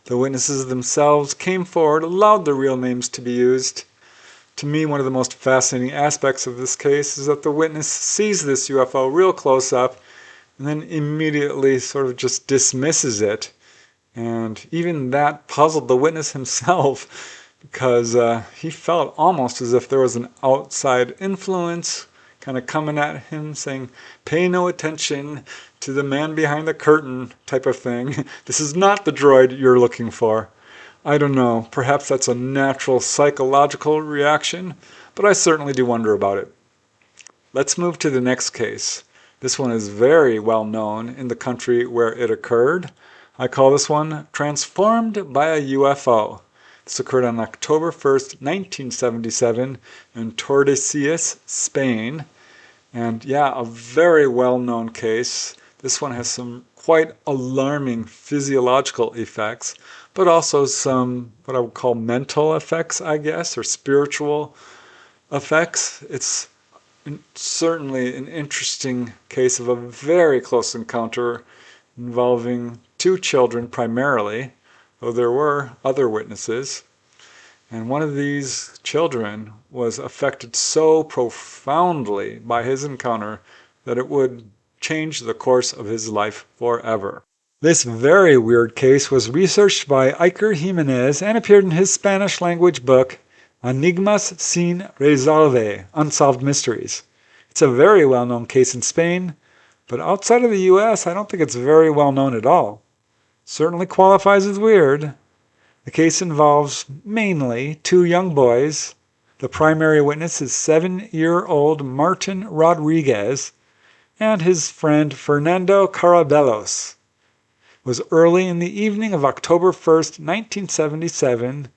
The witnesses themselves came forward, allowed their real names to be used. To me, one of the most fascinating aspects of this case is that the witness sees this UFO real close up and then immediately sort of just dismisses it. And even that puzzled the witness himself because he felt almost as if there was an outside influence kind of coming at him saying, pay no attention to the man behind the curtain type of thing. This is not the droid you're looking for. I don't know, perhaps that's a natural psychological reaction, but I certainly do wonder about it. Let's move to the next case. This one is very well known in the country where it occurred. I call this one Transformed by a UFO. This occurred on October 1st, 1977 in Tordesillas, Spain. And yeah, a very well-known case. This one has some quite alarming physiological effects, but also some what I would call mental effects, I guess, or spiritual effects. It's certainly an interesting case of a very close encounter involving two children primarily, though there were other witnesses. And one of these children was affected so profoundly by his encounter that it would change the course of his life forever. This very weird case was researched by Iker Jimenez and appeared in his Spanish language book, Enigmas sin resolver, Unsolved Mysteries. It's a very well-known case in Spain, but outside of the US, I don't think it's very well known at all. Certainly qualifies as weird. The case involves mainly two young boys. The primary witness is 7-year-old Martin Rodriguez and his friend Fernando Carabelos. It was early in the evening of October 1st, 1977,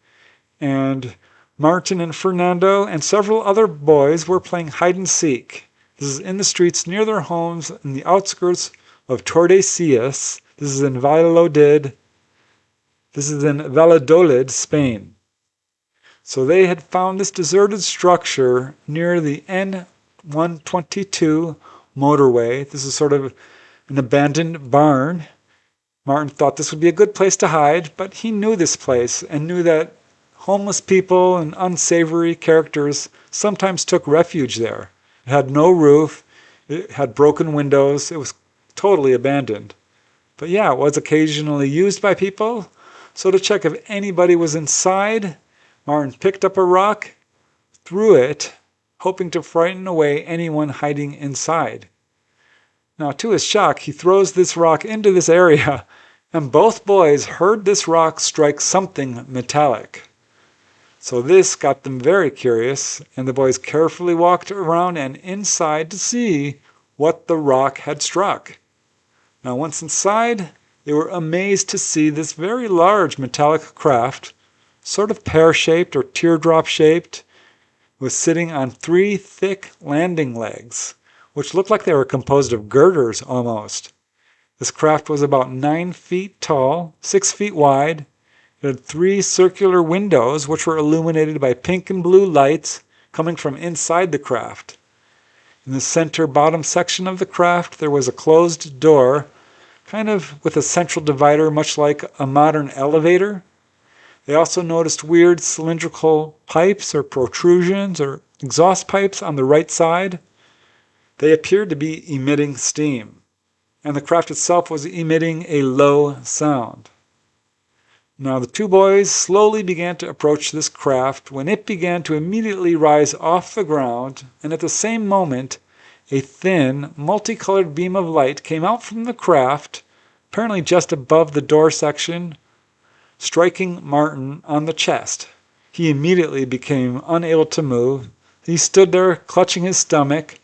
and Martin and Fernando and several other boys were playing hide and seek. This is in the streets near their homes in the outskirts of Tordesillas. This is in Valladolid, Spain. So they had found this deserted structure near the N122 motorway. This is sort of an abandoned barn. Martin thought this would be a good place to hide, but he knew this place and knew that homeless people and unsavory characters sometimes took refuge there. It had no roof, it had broken windows, it was totally abandoned. But yeah, it was occasionally used by people. So to check if anybody was inside, Martin picked up a rock, threw it, hoping to frighten away anyone hiding inside. Now, to his shock, he throws this rock into this area, and both boys heard this rock strike something metallic. So this got them very curious, and the boys carefully walked around and inside to see what the rock had struck. Now, once inside, they were amazed to see this very large metallic craft, sort of pear-shaped or teardrop-shaped, was sitting on 3 thick landing legs, which looked like they were composed of girders almost. This craft was about 9 feet tall, 6 feet wide. It had 3 circular windows which were illuminated by pink and blue lights coming from inside the craft. In the center bottom section of the craft there was a closed door, kind of with a central divider much like a modern elevator. They also noticed weird cylindrical pipes or protrusions or exhaust pipes on the right side. They appeared to be emitting steam. and the craft itself was emitting a low sound. Now the two boys slowly began to approach this craft when it began to immediately rise off the ground, and at the same moment a thin, multicolored beam of light came out from the craft, apparently just above the door section, striking Martin on the chest. He immediately became unable to move. He stood there clutching his stomach.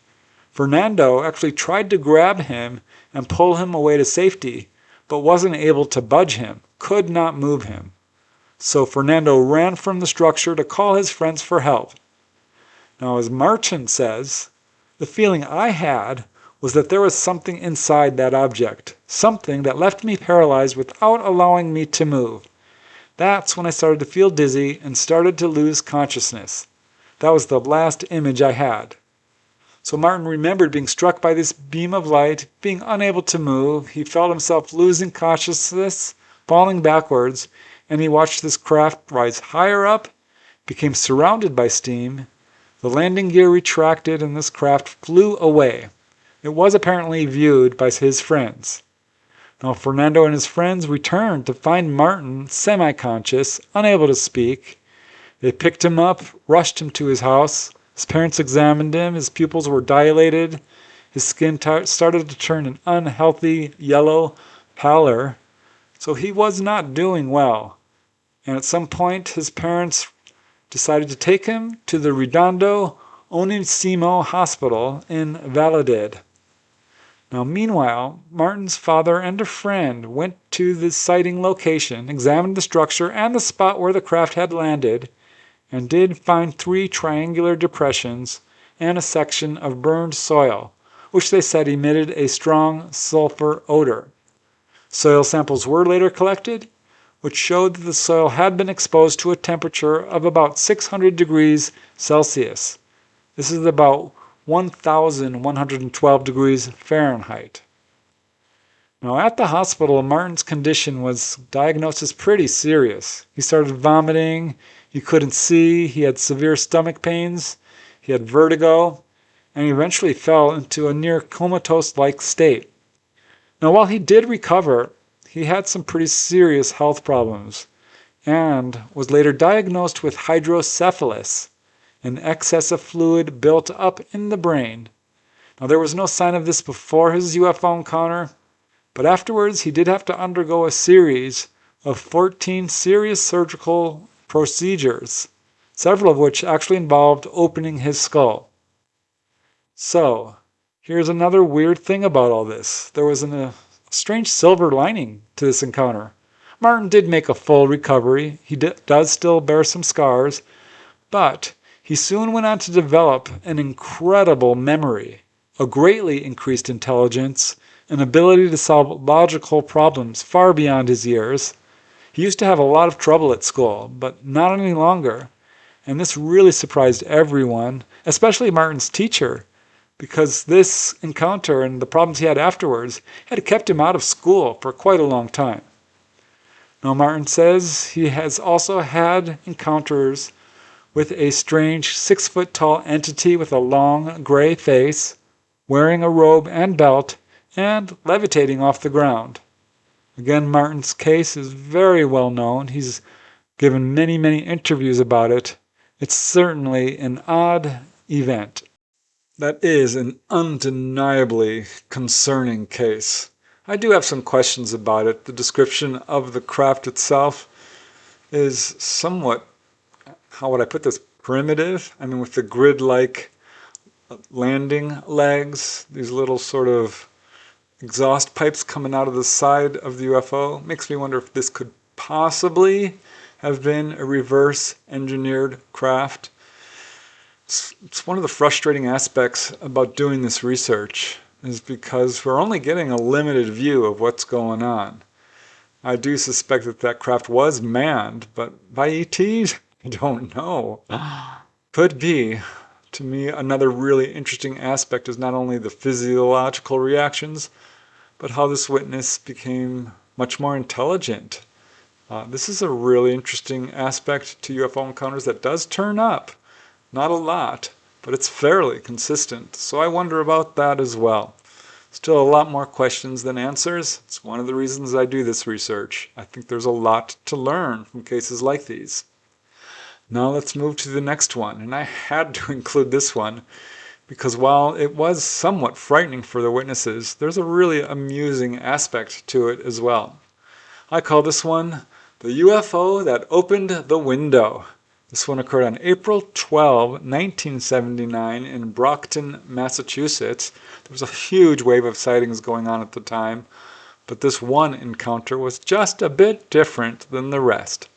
Fernando actually tried to grab him and pull him away to safety, but wasn't able to budge him, could not move him. So Fernando ran from the structure to call his friends for help. Now, as Martin says, the feeling I had was that there was something inside that object, something that left me paralyzed without allowing me to move. That's when I started to feel dizzy and started to lose consciousness. That was the last image I had. So Martin remembered being struck by this beam of light, being unable to move. He felt himself losing consciousness, falling backwards, and he watched this craft rise higher up, became surrounded by steam. The landing gear retracted and this craft flew away. It was apparently viewed by his friends. Now Fernando and his friends returned to find Martin semi-conscious, unable to speak. They picked him up, rushed him to his house. His parents examined him. His pupils were dilated. His skin started to turn an unhealthy yellow pallor. So he was not doing well. And at some point, his parents decided to take him to the Redondo Onisimo Hospital in Valladolid. Now, meanwhile, Martin's father and a friend went to the sighting location, examined the structure and the spot where the craft had landed, and did find 3 triangular depressions and a section of burned soil, which they said emitted a strong sulfur odor. Soil samples were later collected, which showed that the soil had been exposed to a temperature of about 600 degrees Celsius. This is about 1,112 degrees Fahrenheit. Now, at the hospital, Martin's condition was diagnosed as pretty serious. He started vomiting, he couldn't see, he had severe stomach pains, he had vertigo, and he eventually fell into a near comatose-like state. Now, while he did recover, he had some pretty serious health problems and was later diagnosed with hydrocephalus, an excess of fluid built up in the brain. Now, there was no sign of this before his UFO encounter, but afterwards he did have to undergo a series of 14 serious surgical procedures, several of which actually involved opening his skull. So, here's another weird thing about all this. There was a strange silver lining to this encounter. Martin did make a full recovery. He does still bear some scars, but he soon went on to develop an incredible memory, a greatly increased intelligence, an ability to solve logical problems far beyond his years. He used to have a lot of trouble at school, but not any longer. And this really surprised everyone, especially Martin's teacher, because this encounter and the problems he had afterwards had kept him out of school for quite a long time. Now, Martin says he has also had encounters with a strange 6-foot-tall entity with a long gray face, wearing a robe and belt, and levitating off the ground. Again, Martin's case is very well known. He's given many, many interviews about it. It's certainly an odd event. That is an undeniably concerning case. I do have some questions about it. The description of the craft itself is somewhat, how would I put this, primitive. I mean, with the grid-like landing legs, these little sort of exhaust pipes coming out of the side of the UFO. Makes me wonder if this could possibly have been a reverse engineered craft. It's one of the frustrating aspects about doing this research is because we're only getting a limited view of what's going on. I do suspect that that craft was manned, but by ETs? I don't know. Could be. To me, another really interesting aspect is not only the physiological reactions, but how this witness became much more intelligent. This is a really interesting aspect to UFO encounters that does turn up. Not a lot, but it's fairly consistent. So I wonder about that as well. Still a lot more questions than answers. It's one of the reasons I do this research. I think there's a lot to learn from cases like these. Now let's move to the next one, and I had to include this one because while it was somewhat frightening for the witnesses, there's a really amusing aspect to it as well. I call this one the UFO that opened the window. This one occurred on April 12, 1979 in Brockton, Massachusetts. There was a huge wave of sightings going on at the time, but this one encounter was just a bit different than the rest.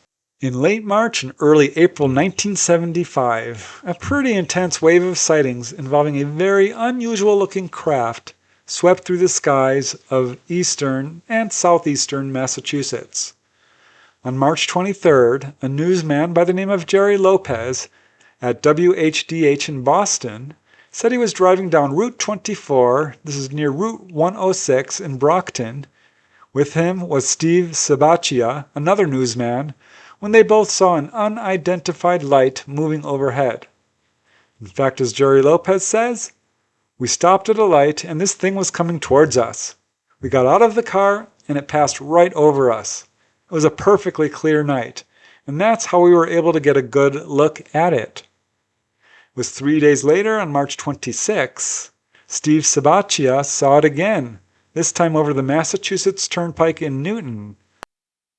In late March and early April 1975, a pretty intense wave of sightings involving a very unusual looking craft swept through the skies of eastern and southeastern Massachusetts. On March 23rd, a newsman by the name of Jerry Lopez at WHDH in Boston said he was driving down Route 24, this is near Route 106 in Brockton. With him was Steve Sabaccia, another newsman, when they both saw an unidentified light moving overhead. In fact, as Jerry Lopez says, "We stopped at a light and this thing was coming towards us. We got out of the car and it passed right over us. It was a perfectly clear night, and that's how we were able to get a good look at it." It was 3 days later, on March 26, Steve Sabaccia saw it again, this time over the Massachusetts Turnpike in Newton.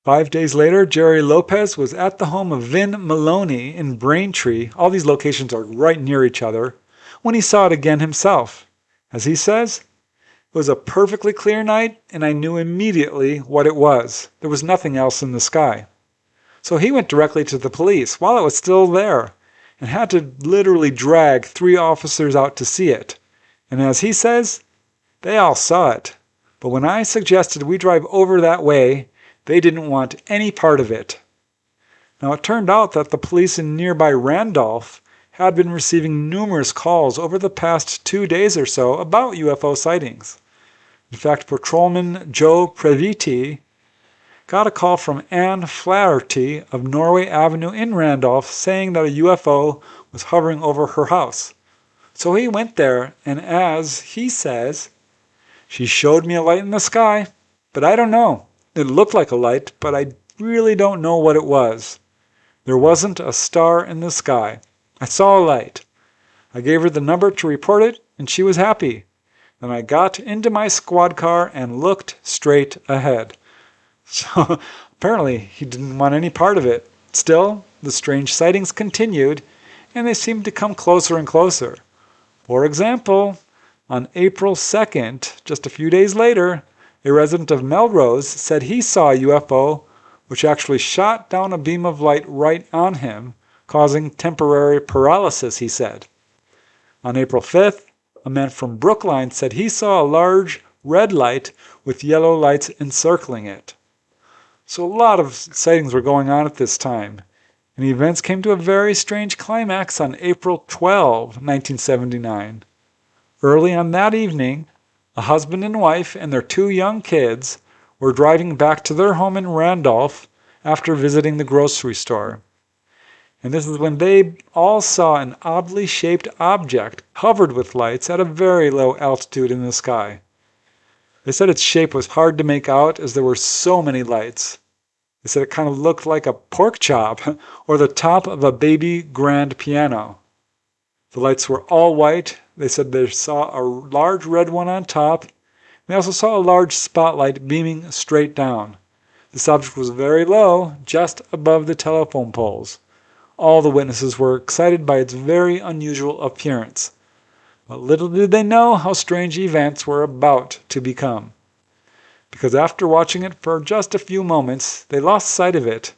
5 days later, Jerry Lopez was at the home of Vin Maloney in Braintree, all these locations are right near each other, when he saw it again himself. As he says, "It was a perfectly clear night, and I knew immediately what it was. There was nothing else in the sky." So he went directly to the police while it was still there, and had to literally drag 3 officers out to see it. And as he says, they all saw it. But when I suggested we drive over that way, they didn't want any part of it. Now it turned out that the police in nearby Randolph had been receiving numerous calls over the past 2 days or so about UFO sightings. In fact, Patrolman Joe Previti got a call from Anne Flaherty of Norway Avenue in Randolph saying that a UFO was hovering over her house. So he went there, and as he says, "She showed me a light in the sky, but I don't know. It looked like a light, but I really don't know what it was. There wasn't a star in the sky. I saw a light. I gave her the number to report it, and she was happy. Then I got into my squad car and looked straight ahead." So apparently he didn't want any part of it. Still, the strange sightings continued, and they seemed to come closer and closer. For example, on April 2nd, just a few days later, a resident of Melrose said he saw a UFO which actually shot down a beam of light right on him, causing temporary paralysis, he said. On April 5th, a man from Brookline said he saw a large red light with yellow lights encircling it. So a lot of sightings were going on at this time, and events came to a very strange climax on April 12, 1979. Early on that evening, a husband and wife and their 2 young kids were driving back to their home in Randolph after visiting the grocery store. And this is when they all saw an oddly shaped object covered with lights at a very low altitude in the sky. They said its shape was hard to make out as there were so many lights. They said it kind of looked like a pork chop or the top of a baby grand piano. The lights were all white. They said they saw a large red one on top. They also saw a large spotlight beaming straight down. This object was very low, just above the telephone poles. All the witnesses were excited by its very unusual appearance. But little did they know how strange events were about to become. Because after watching it for just a few moments, they lost sight of it.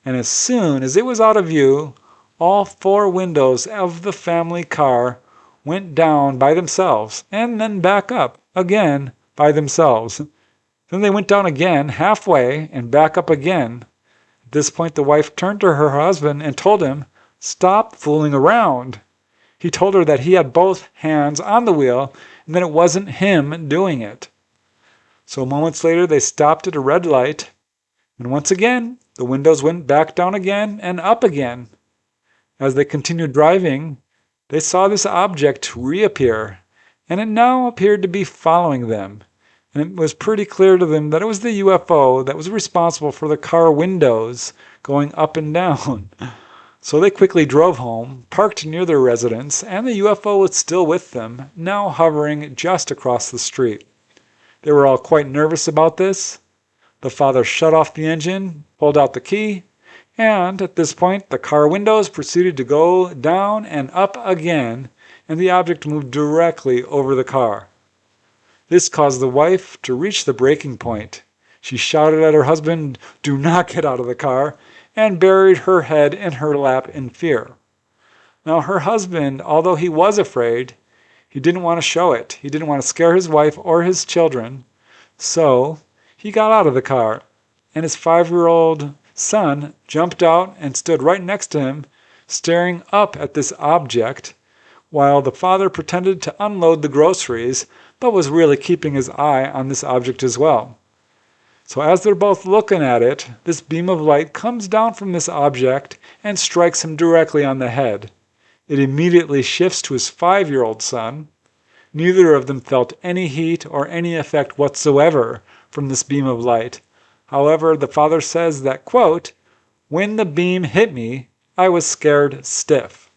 And as soon as it was out of view, all 4 windows of the family car went down by themselves and then back up again by themselves. Then they went down again halfway and back up again. At this point, the wife turned to her husband and told him, "Stop fooling around." He told her that he had both hands on the wheel and that it wasn't him doing it. So moments later, they stopped at a red light, and once again, the windows went back down again and up again. As they continued driving, they saw this object reappear, and it now appeared to be following them. And it was pretty clear to them that it was the UFO that was responsible for the car windows going up and down. So they quickly drove home, parked near their residence, and the UFO was still with them, now hovering just across the street. They were all quite nervous about this. The father shut off the engine, pulled out the key, and at this point the car windows proceeded to go down and up again, and the object moved directly over the car. This caused the wife to reach the breaking point. She shouted at her husband, "Do not get out of the car," and buried her head in her lap in fear. Now her husband, although he was afraid, he didn't want to show it. He didn't want to scare his wife or his children. So he got out of the car, and his 5-year-old son jumped out and stood right next to him, staring up at this object, while the father pretended to unload the groceries, but was really keeping his eye on this object as well. So as they're both looking at it, this beam of light comes down from this object and strikes him directly on the head. It immediately shifts to his 5-year-old son. Neither of them felt any heat or any effect whatsoever from this beam of light. However, the father says that, quote, "When the beam hit me, I was scared stiff."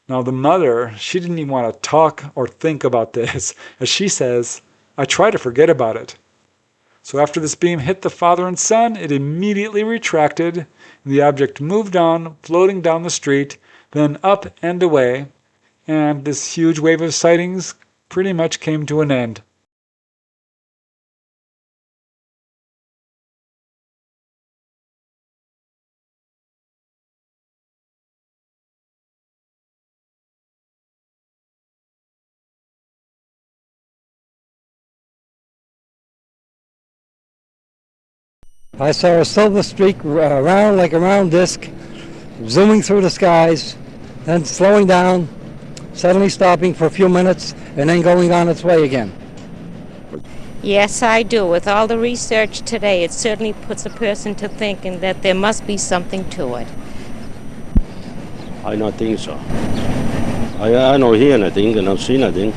Now the mother, she didn't even want to talk or think about this. As she says, "I try to forget about it." So after this beam hit the father and son, it immediately retracted, and the object moved on, floating down the street, then up and away, and this huge wave of sightings pretty much came to an end. I saw a silver streak around like a round disc, zooming through the skies, then slowing down, suddenly stopping for a few minutes, and then going on its way again. Yes, I do. With all the research today, it certainly puts a person to thinking that there must be something to it. I don't think so. I don't hear anything and I don't see nothing.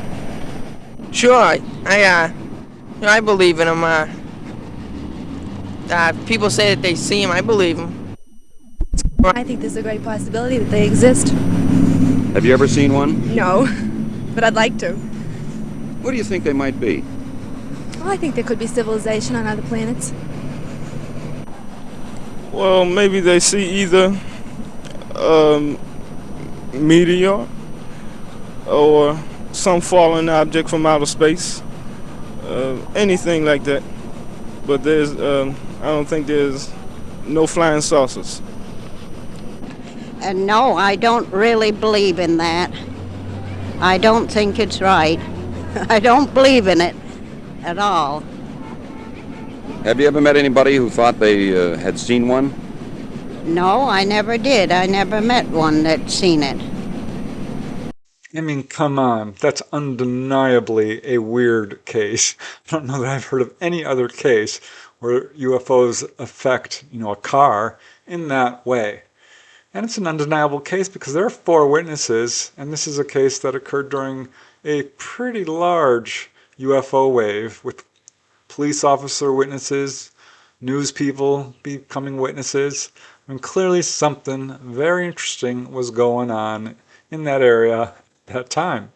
Sure, I believe in them. People say that they see them. I believe them. I think there's a great possibility that they exist. Have you ever seen one? No, but I'd like to. What do you think they might be? Well, I think there could be civilization on other planets. Well, maybe they see either meteor or some fallen object from outer space, anything like that. But I don't think there's no flying saucers. No, I don't really believe in that. I don't think it's right. I don't believe in it at all. Have you ever met anybody who thought they had seen one? No, I never did. I never met one that's seen it. I mean, come on. That's undeniably a weird case. I don't know that I've heard of any other case where UFOs affect, a car in that way. And it's an undeniable case because there are 4 witnesses, and this is a case that occurred during a pretty large UFO wave with police officer witnesses, news people becoming witnesses. I mean, clearly something very interesting was going on in that area at that time.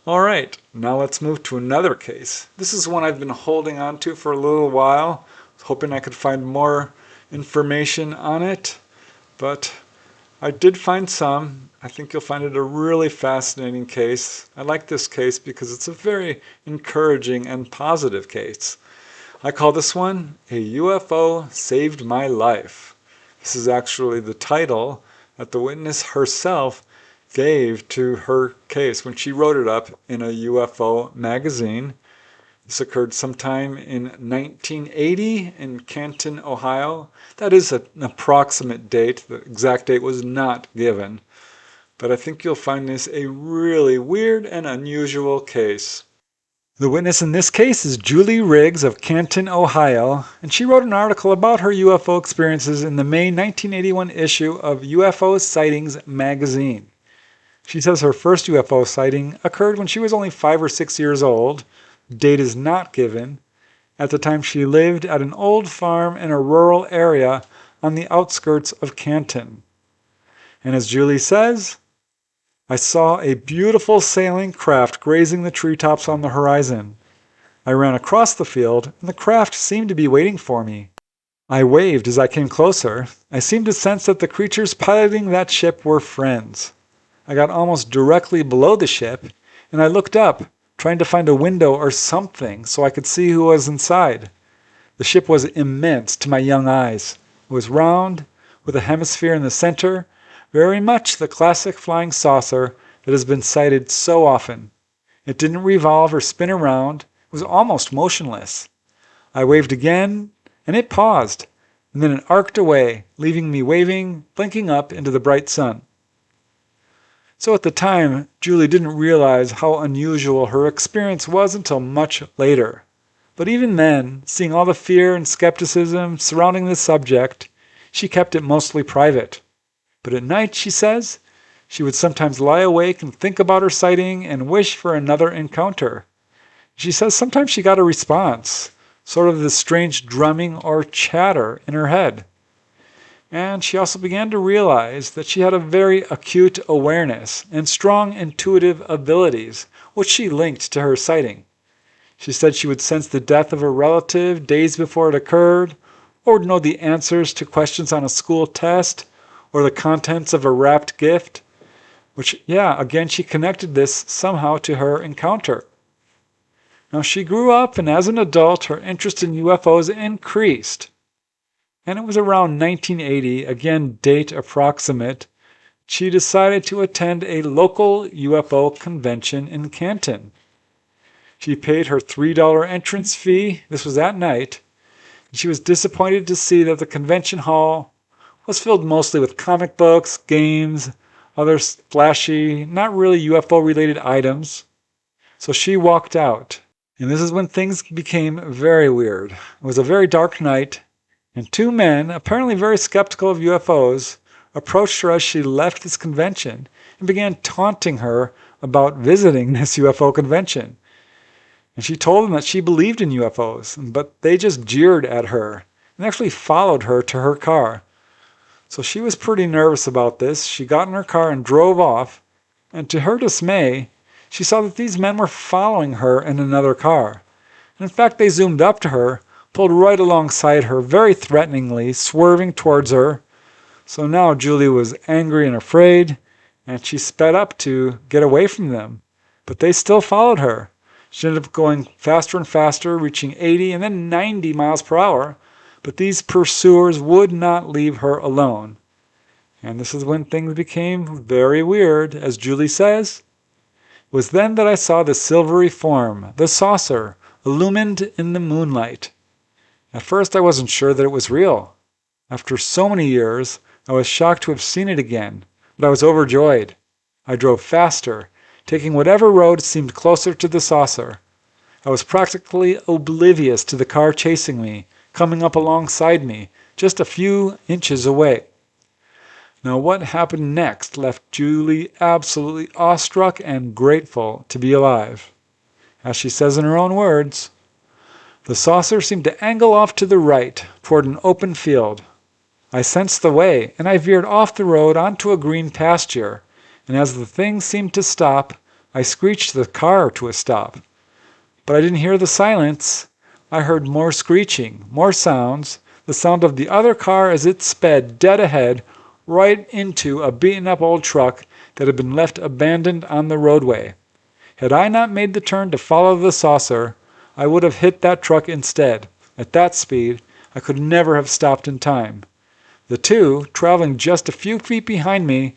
All right, now let's move to another case. This is one I've been holding on to for a little while, hoping I could find more information on it, but I did find some. I think you'll find it a really fascinating case. I like this case because it's a very encouraging and positive case. I call this one, "A UFO Saved My Life." This is actually the title that the witness herself gave to her case when she wrote it up in a UFO magazine. This occurred sometime in 1980 in Canton, Ohio. That is an approximate date. The exact date was not given. But I think you'll find this a really weird and unusual case. The witness in this case is Julie Riggs of Canton, Ohio, and she wrote an article about her UFO experiences in the May 1981 issue of UFO Sightings magazine. She says her first UFO sighting occurred when she was only 5 or 6 years old. Date is not given. At the time, she lived at an old farm in a rural area on the outskirts of Canton. And as Julie says, I saw a beautiful sailing craft grazing the treetops on the horizon. I ran across the field, and the craft seemed to be waiting for me. I waved as I came closer. I seemed to sense that the creatures piloting that ship were friends. I got almost directly below the ship, and I looked up, trying to find a window or something so I could see who was inside. The ship was immense to my young eyes. It was round, with a hemisphere in the center, very much the classic flying saucer that has been sighted so often. It didn't revolve or spin around. It was almost motionless. I waved again, and it paused, and then it arced away, leaving me waving, blinking up into the bright sun. So at the time, Julie didn't realize how unusual her experience was until much later. But even then, seeing all the fear and skepticism surrounding the subject, she kept it mostly private. But at night, she says, she would sometimes lie awake and think about her sighting and wish for another encounter. She says sometimes she got a response, sort of this strange drumming or chatter in her head. And she also began to realize that she had a very acute awareness and strong intuitive abilities, which she linked to her sighting. She said she would sense the death of a relative days before it occurred, or would know the answers to questions on a school test, or the contents of a wrapped gift, which, again, she connected this somehow to her encounter. Now, she grew up, and as an adult, her interest in UFOs increased. And it was around 1980, again, date approximate, she decided to attend a local UFO convention in Canton. She paid her $3 entrance fee. This was at night. She was disappointed to see that the convention hall was filled mostly with comic books, games, other flashy, not really UFO-related items. So she walked out. And this is when things became very weird. It was a very dark night, and 2 men, apparently very skeptical of UFOs, approached her as she left this convention and began taunting her about visiting this UFO convention. And she told them that she believed in UFOs, but they just jeered at her and actually followed her to her car. So she was pretty nervous about this. She got in her car and drove off, and to her dismay, she saw that these men were following her in another car. And in fact, they zoomed up to her, pulled right alongside her, very threateningly, swerving towards her. So now Julie was angry and afraid, and she sped up to get away from them. But they still followed her. She ended up going faster and faster, reaching 80 and then 90 miles per hour. But these pursuers would not leave her alone. And this is when things became very weird, as Julie says. It was then that I saw the silvery form, the saucer, illumined in the moonlight. At first I wasn't sure that it was real. After so many years, I was shocked to have seen it again, but I was overjoyed. I drove faster, taking whatever road seemed closer to the saucer. I was practically oblivious to the car chasing me, coming up alongside me, just a few inches away. Now, what happened next left Julie absolutely awestruck and grateful to be alive. As she says in her own words, the saucer seemed to angle off to the right, toward an open field. I sensed the way, and I veered off the road onto a green pasture, and as the thing seemed to stop, I screeched the car to a stop. But I didn't hear the silence. I heard more screeching, more sounds, the sound of the other car as it sped dead ahead, right into a beaten-up old truck that had been left abandoned on the roadway. Had I not made the turn to follow the saucer, I would have hit that truck instead. At that speed, I could never have stopped in time. The 2, traveling just a few feet behind me,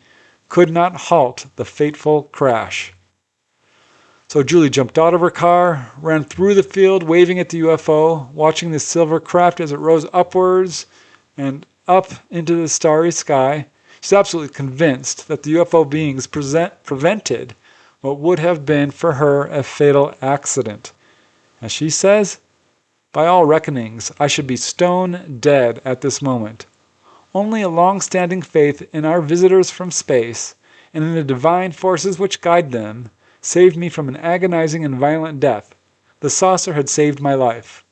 could not halt the fateful crash. So Julie jumped out of her car, ran through the field waving at the UFO, watching the silver craft as it rose upwards and up into the starry sky. She's absolutely convinced that the UFO beings prevented what would have been for her a fatal accident. As she says, by all reckonings, I should be stone dead at this moment. Only a long-standing faith in our visitors from space and in the divine forces which guide them, saved me from an agonizing and violent death. The saucer had saved my life.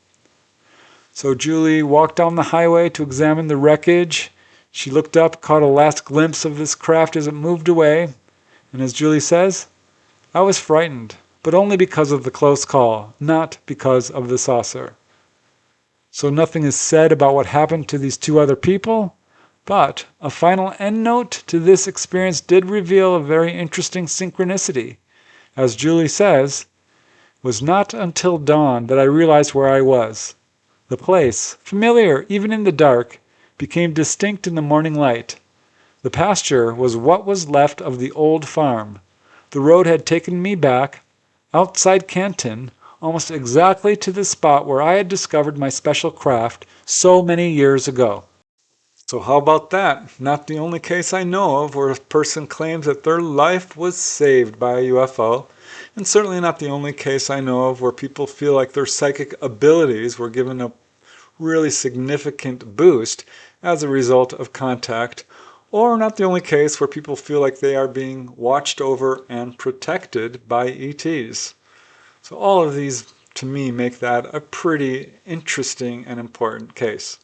So Julie walked down the highway to examine the wreckage. She looked up, caught a last glimpse of this craft as it moved away, and as Julie says, I was frightened, but only because of the close call, not because of the saucer. So nothing is said about what happened to these two other people, but a final endnote to this experience did reveal a very interesting synchronicity. As Julie says, it was not until dawn that I realized where I was. The place, familiar even in the dark, became distinct in the morning light. The pasture was what was left of the old farm. The road had taken me back, outside Canton, almost exactly to the spot where I had discovered my special craft so many years ago. So how about that? Not the only case I know of where a person claims that their life was saved by a UFO, and certainly not the only case I know of where people feel like their psychic abilities were given a really significant boost as a result of contact, or not the only case where people feel like they are being watched over and protected by ETs. So all of these, to me, make that a pretty interesting and important case.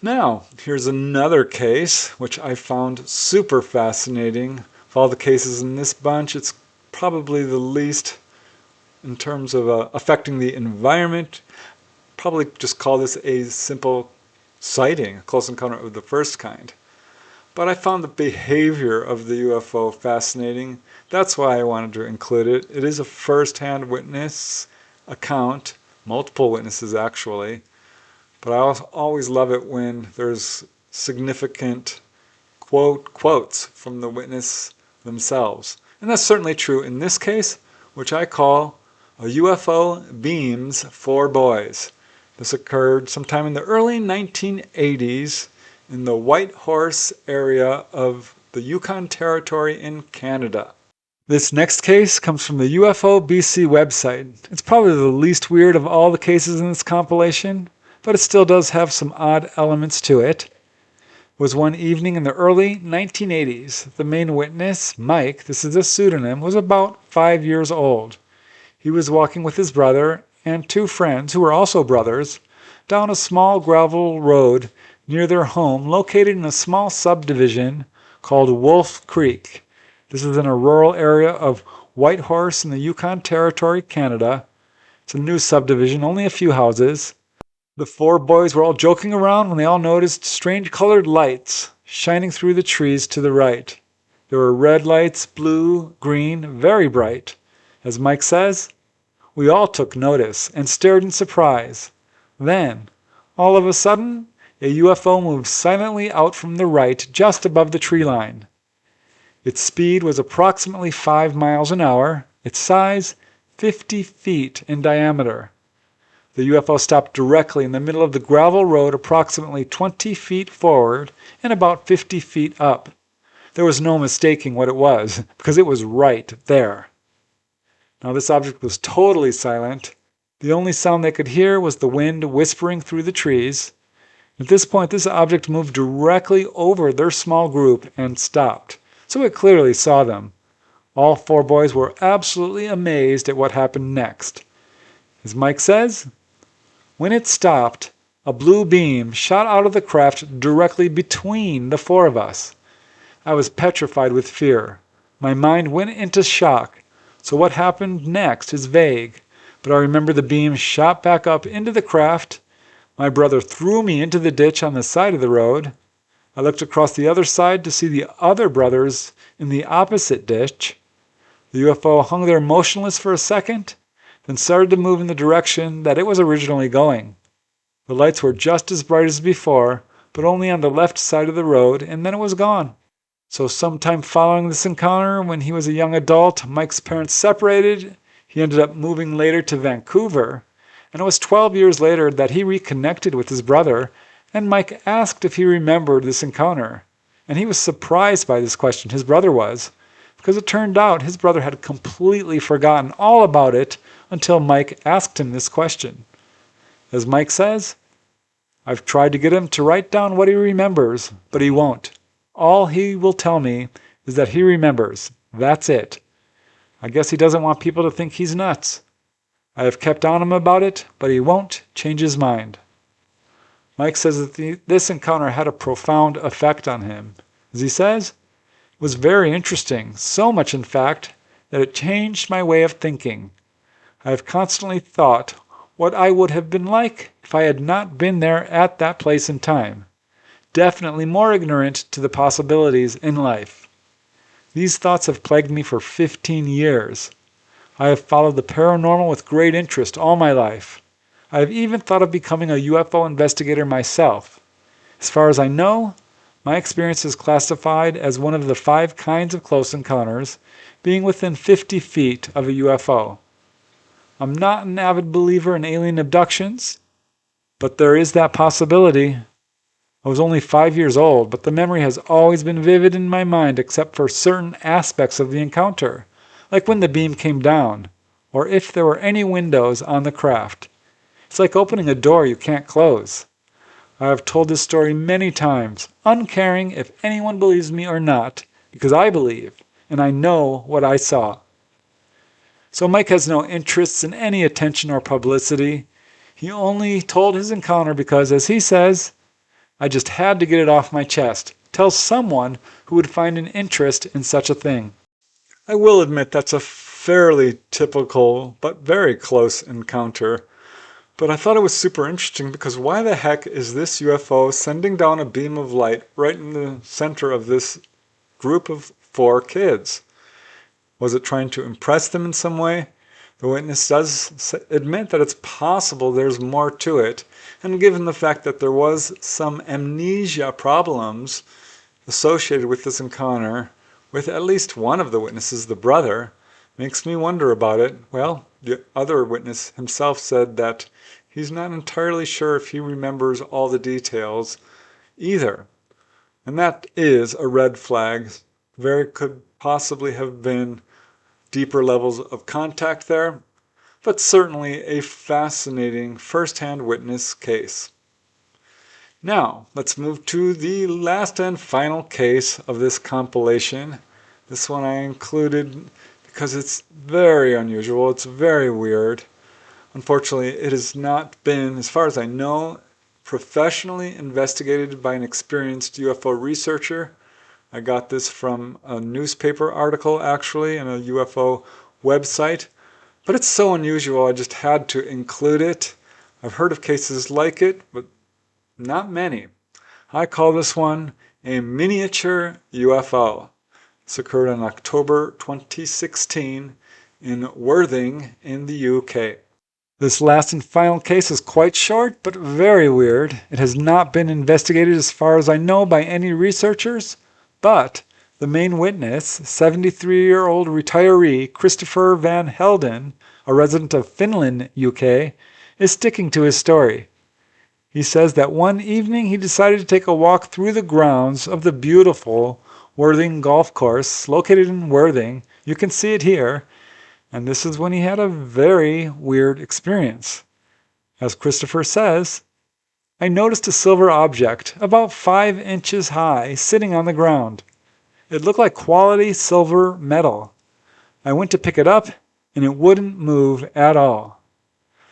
Now, here's another case which I found super fascinating. Of all the cases in this bunch, it's probably the least in terms of affecting the environment. Probably just call this a simple sighting, a close encounter of the first kind. But I found the behavior of the UFO fascinating. That's why I wanted to include it. It is a first-hand witness account, multiple witnesses actually. But I always love it when there's significant quotes from the witness themselves. And that's certainly true in this case, which I call a UFO beams 4 boys. This occurred sometime in the early 1980s in the Whitehorse area of the Yukon Territory in Canada. This next case comes from the UFO BC website. It's probably the least weird of all the cases in this compilation, but it still does have some odd elements to it. It was one evening in the early 1980s. The main witness, Mike, this is a pseudonym, was about 5 years old. He was walking with his brother and 2 friends, who were also brothers, down a small gravel road near their home located in a small subdivision called Wolf Creek. This is in a rural area of Whitehorse in the Yukon Territory, Canada. It's a new subdivision, only a few houses. The 4 boys were all joking around when they all noticed strange colored lights shining through the trees to the right. There were red lights, blue, green, very bright. As Mike says, we all took notice and stared in surprise. Then, all of a sudden, a UFO moved silently out from the right just above the tree line. Its speed was approximately 5 miles an hour, its size 50 feet in diameter. The UFO stopped directly in the middle of the gravel road approximately 20 feet forward and about 50 feet up. There was no mistaking what it was, because it was right there. Now this object was totally silent. The only sound they could hear was the wind whispering through the trees. At this point, this object moved directly over their small group and stopped, so it clearly saw them. All 4 boys were absolutely amazed at what happened next. As Mike says, when it stopped, a blue beam shot out of the craft directly between the 4 of us. I was petrified with fear. My mind went into shock, so what happened next is vague, but I remember the beam shot back up into the craft. My brother threw me into the ditch on the side of the road. I looked across the other side to see the other brothers in the opposite ditch. The UFO hung there motionless for a second, then started to move in the direction that it was originally going. The lights were just as bright as before, but only on the left side of the road, and then it was gone. So sometime following this encounter, when he was a young adult, Mike's parents separated. He ended up moving later to Vancouver, and it was 12 years later that he reconnected with his brother, and Mike asked if he remembered this encounter. And he was surprised by this question, his brother was, because it turned out his brother had completely forgotten all about it until Mike asked him this question. As Mike says, I've tried to get him to write down what he remembers, but he won't. All he will tell me is that he remembers. That's it. I guess he doesn't want people to think he's nuts. I have kept on him about it, but he won't change his mind. Mike says that this encounter had a profound effect on him. As he says, it was very interesting, so much in fact that it changed my way of thinking. I have constantly thought what I would have been like if I had not been there at that place and time. Definitely more ignorant to the possibilities in life. These thoughts have plagued me for 15 years. I have followed the paranormal with great interest all my life. I have even thought of becoming a UFO investigator myself. As far as I know, my experience is classified as one of the 5 kinds of close encounters, being within 50 feet of a UFO. I'm not an avid believer in alien abductions, but there is that possibility. I was only 5 years old, but the memory has always been vivid in my mind except for certain aspects of the encounter, like when the beam came down, or if there were any windows on the craft. It's like opening a door you can't close. I have told this story many times, uncaring if anyone believes me or not, because I believe, and I know what I saw. So Mike has no interests in any attention or publicity. He only told his encounter because, as he says, I just had to get it off my chest, tell someone who would find an interest in such a thing. I will admit that's a fairly typical but very close encounter. But I thought it was super interesting because why the heck is this UFO sending down a beam of light right in the center of this group of 4 kids? Was it trying to impress them in some way? The witness does admit that it's possible there's more to it, and given the fact that there was some amnesia problems associated with this encounter with at least one of the witnesses, the brother, makes me wonder about it. Well, the other witness himself said that he's not entirely sure if he remembers all the details either. And that is a red flag. There could possibly have been deeper levels of contact there, but certainly a fascinating first-hand witness case. Now, let's move to the last and final case of this compilation. This one I included because it's very unusual, it's very weird. Unfortunately, it has not been, as far as I know, professionally investigated by an experienced UFO researcher. I got this from a newspaper article, actually, and a UFO website. But it's so unusual, I just had to include it. I've heard of cases like it, but not many. I call this one a miniature UFO. This occurred on October 2016 in Worthing in the UK. This last and final case is quite short, but very weird. It has not been investigated as far as I know by any researchers, but the main witness, 73-year-old retiree Christopher Van Helden, a resident of Finland, UK, is sticking to his story. He says that one evening he decided to take a walk through the grounds of the beautiful Worthing Golf Course located in Worthing. You can see it here. And this is when he had a very weird experience. As Christopher says, I noticed a silver object about 5 inches high sitting on the ground. It looked like quality silver metal. I went to pick it up and it wouldn't move at all.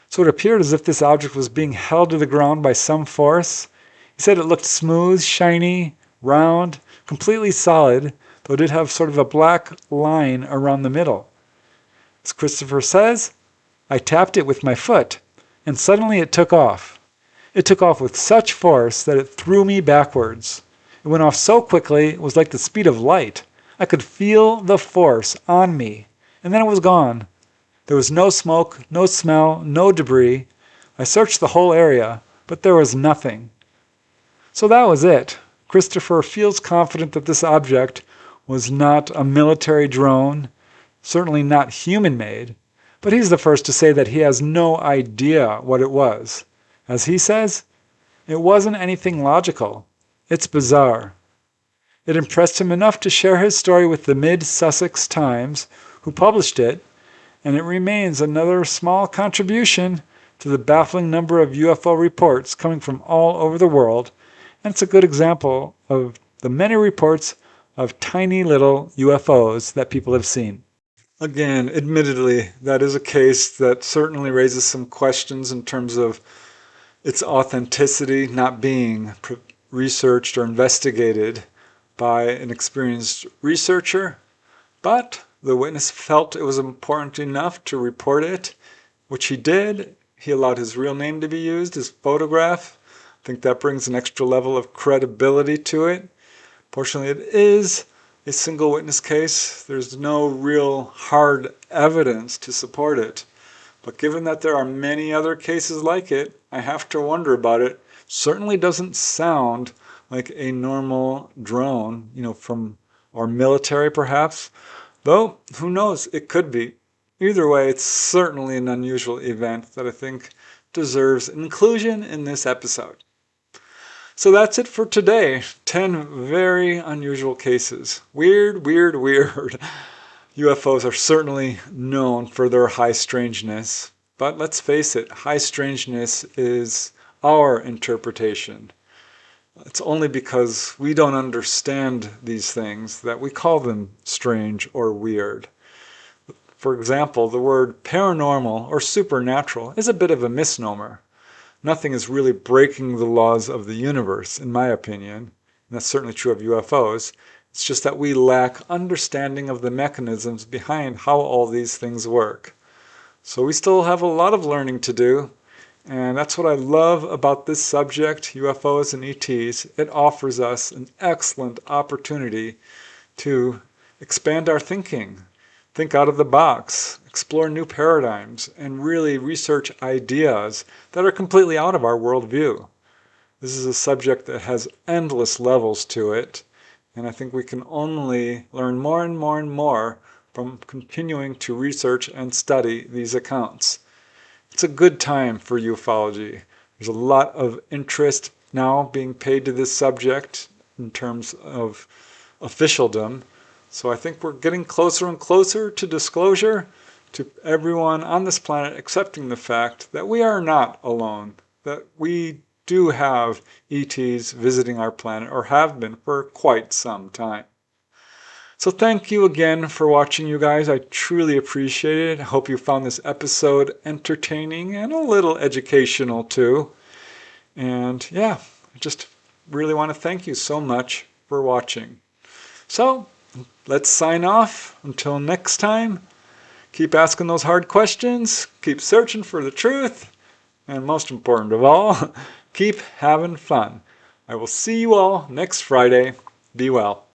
So it appeared as if this object was being held to the ground by some force. He said it looked smooth, shiny, round, completely solid, though it did have sort of a black line around the middle. As Christopher says, I tapped it with my foot, and suddenly it took off. It took off with such force that it threw me backwards. It went off so quickly, it was like the speed of light. I could feel the force on me, and then it was gone. There was no smoke, no smell, no debris. I searched the whole area, but there was nothing. So that was it. Christopher feels confident that this object was not a military drone, certainly not human-made, but he's the first to say that he has no idea what it was. As he says, it wasn't anything logical. It's bizarre. It impressed him enough to share his story with the Mid-Sussex Times, who published it, and it remains another small contribution to the baffling number of UFO reports coming from all over the world, and it's a good example of the many reports of tiny little UFOs that people have seen. Again, admittedly, that is a case that certainly raises some questions in terms of its authenticity not being researched or investigated by an experienced researcher, but the witness felt it was important enough to report it, which he did. He allowed his real name to be used, his photograph. I think that brings an extra level of credibility to it. Fortunately, it is a single witness case. There's no real hard evidence to support it. But given that there are many other cases like it, I have to wonder about it. Certainly doesn't sound like a normal drone, from our military perhaps. Though, who knows, it could be. Either way, it's certainly an unusual event that I think deserves inclusion in this episode. So that's it for today. 10 very unusual cases. Weird, weird, weird. UFOs are certainly known for their high strangeness. But let's face it, high strangeness is our interpretation. It's only because we don't understand these things that we call them strange or weird. For example, the word paranormal or supernatural is a bit of a misnomer. Nothing is really breaking the laws of the universe, in my opinion, and that's certainly true of UFOs. It's just that we lack understanding of the mechanisms behind how all these things work. So we still have a lot of learning to do, and that's what I love about this subject, UFOs and ETs. It offers us an excellent opportunity to expand our thinking, think out of the box, explore new paradigms, and really research ideas that are completely out of our worldview. This is a subject that has endless levels to it, and I think we can only learn more and more and more from continuing to research and study these accounts. It's a good time for ufology. There's a lot of interest now being paid to this subject in terms of officialdom. So I think we're getting closer and closer to disclosure, to everyone on this planet accepting the fact that we are not alone, that we do have ETs visiting our planet, or have been for quite some time. So thank you again for watching, you guys. I truly appreciate it. I hope you found this episode entertaining and a little educational too. And yeah, I just really want to thank you so much for watching. So let's sign off. Until next time, keep asking those hard questions, keep searching for the truth, and most important of all, keep having fun. I will see you all next Friday. Be well.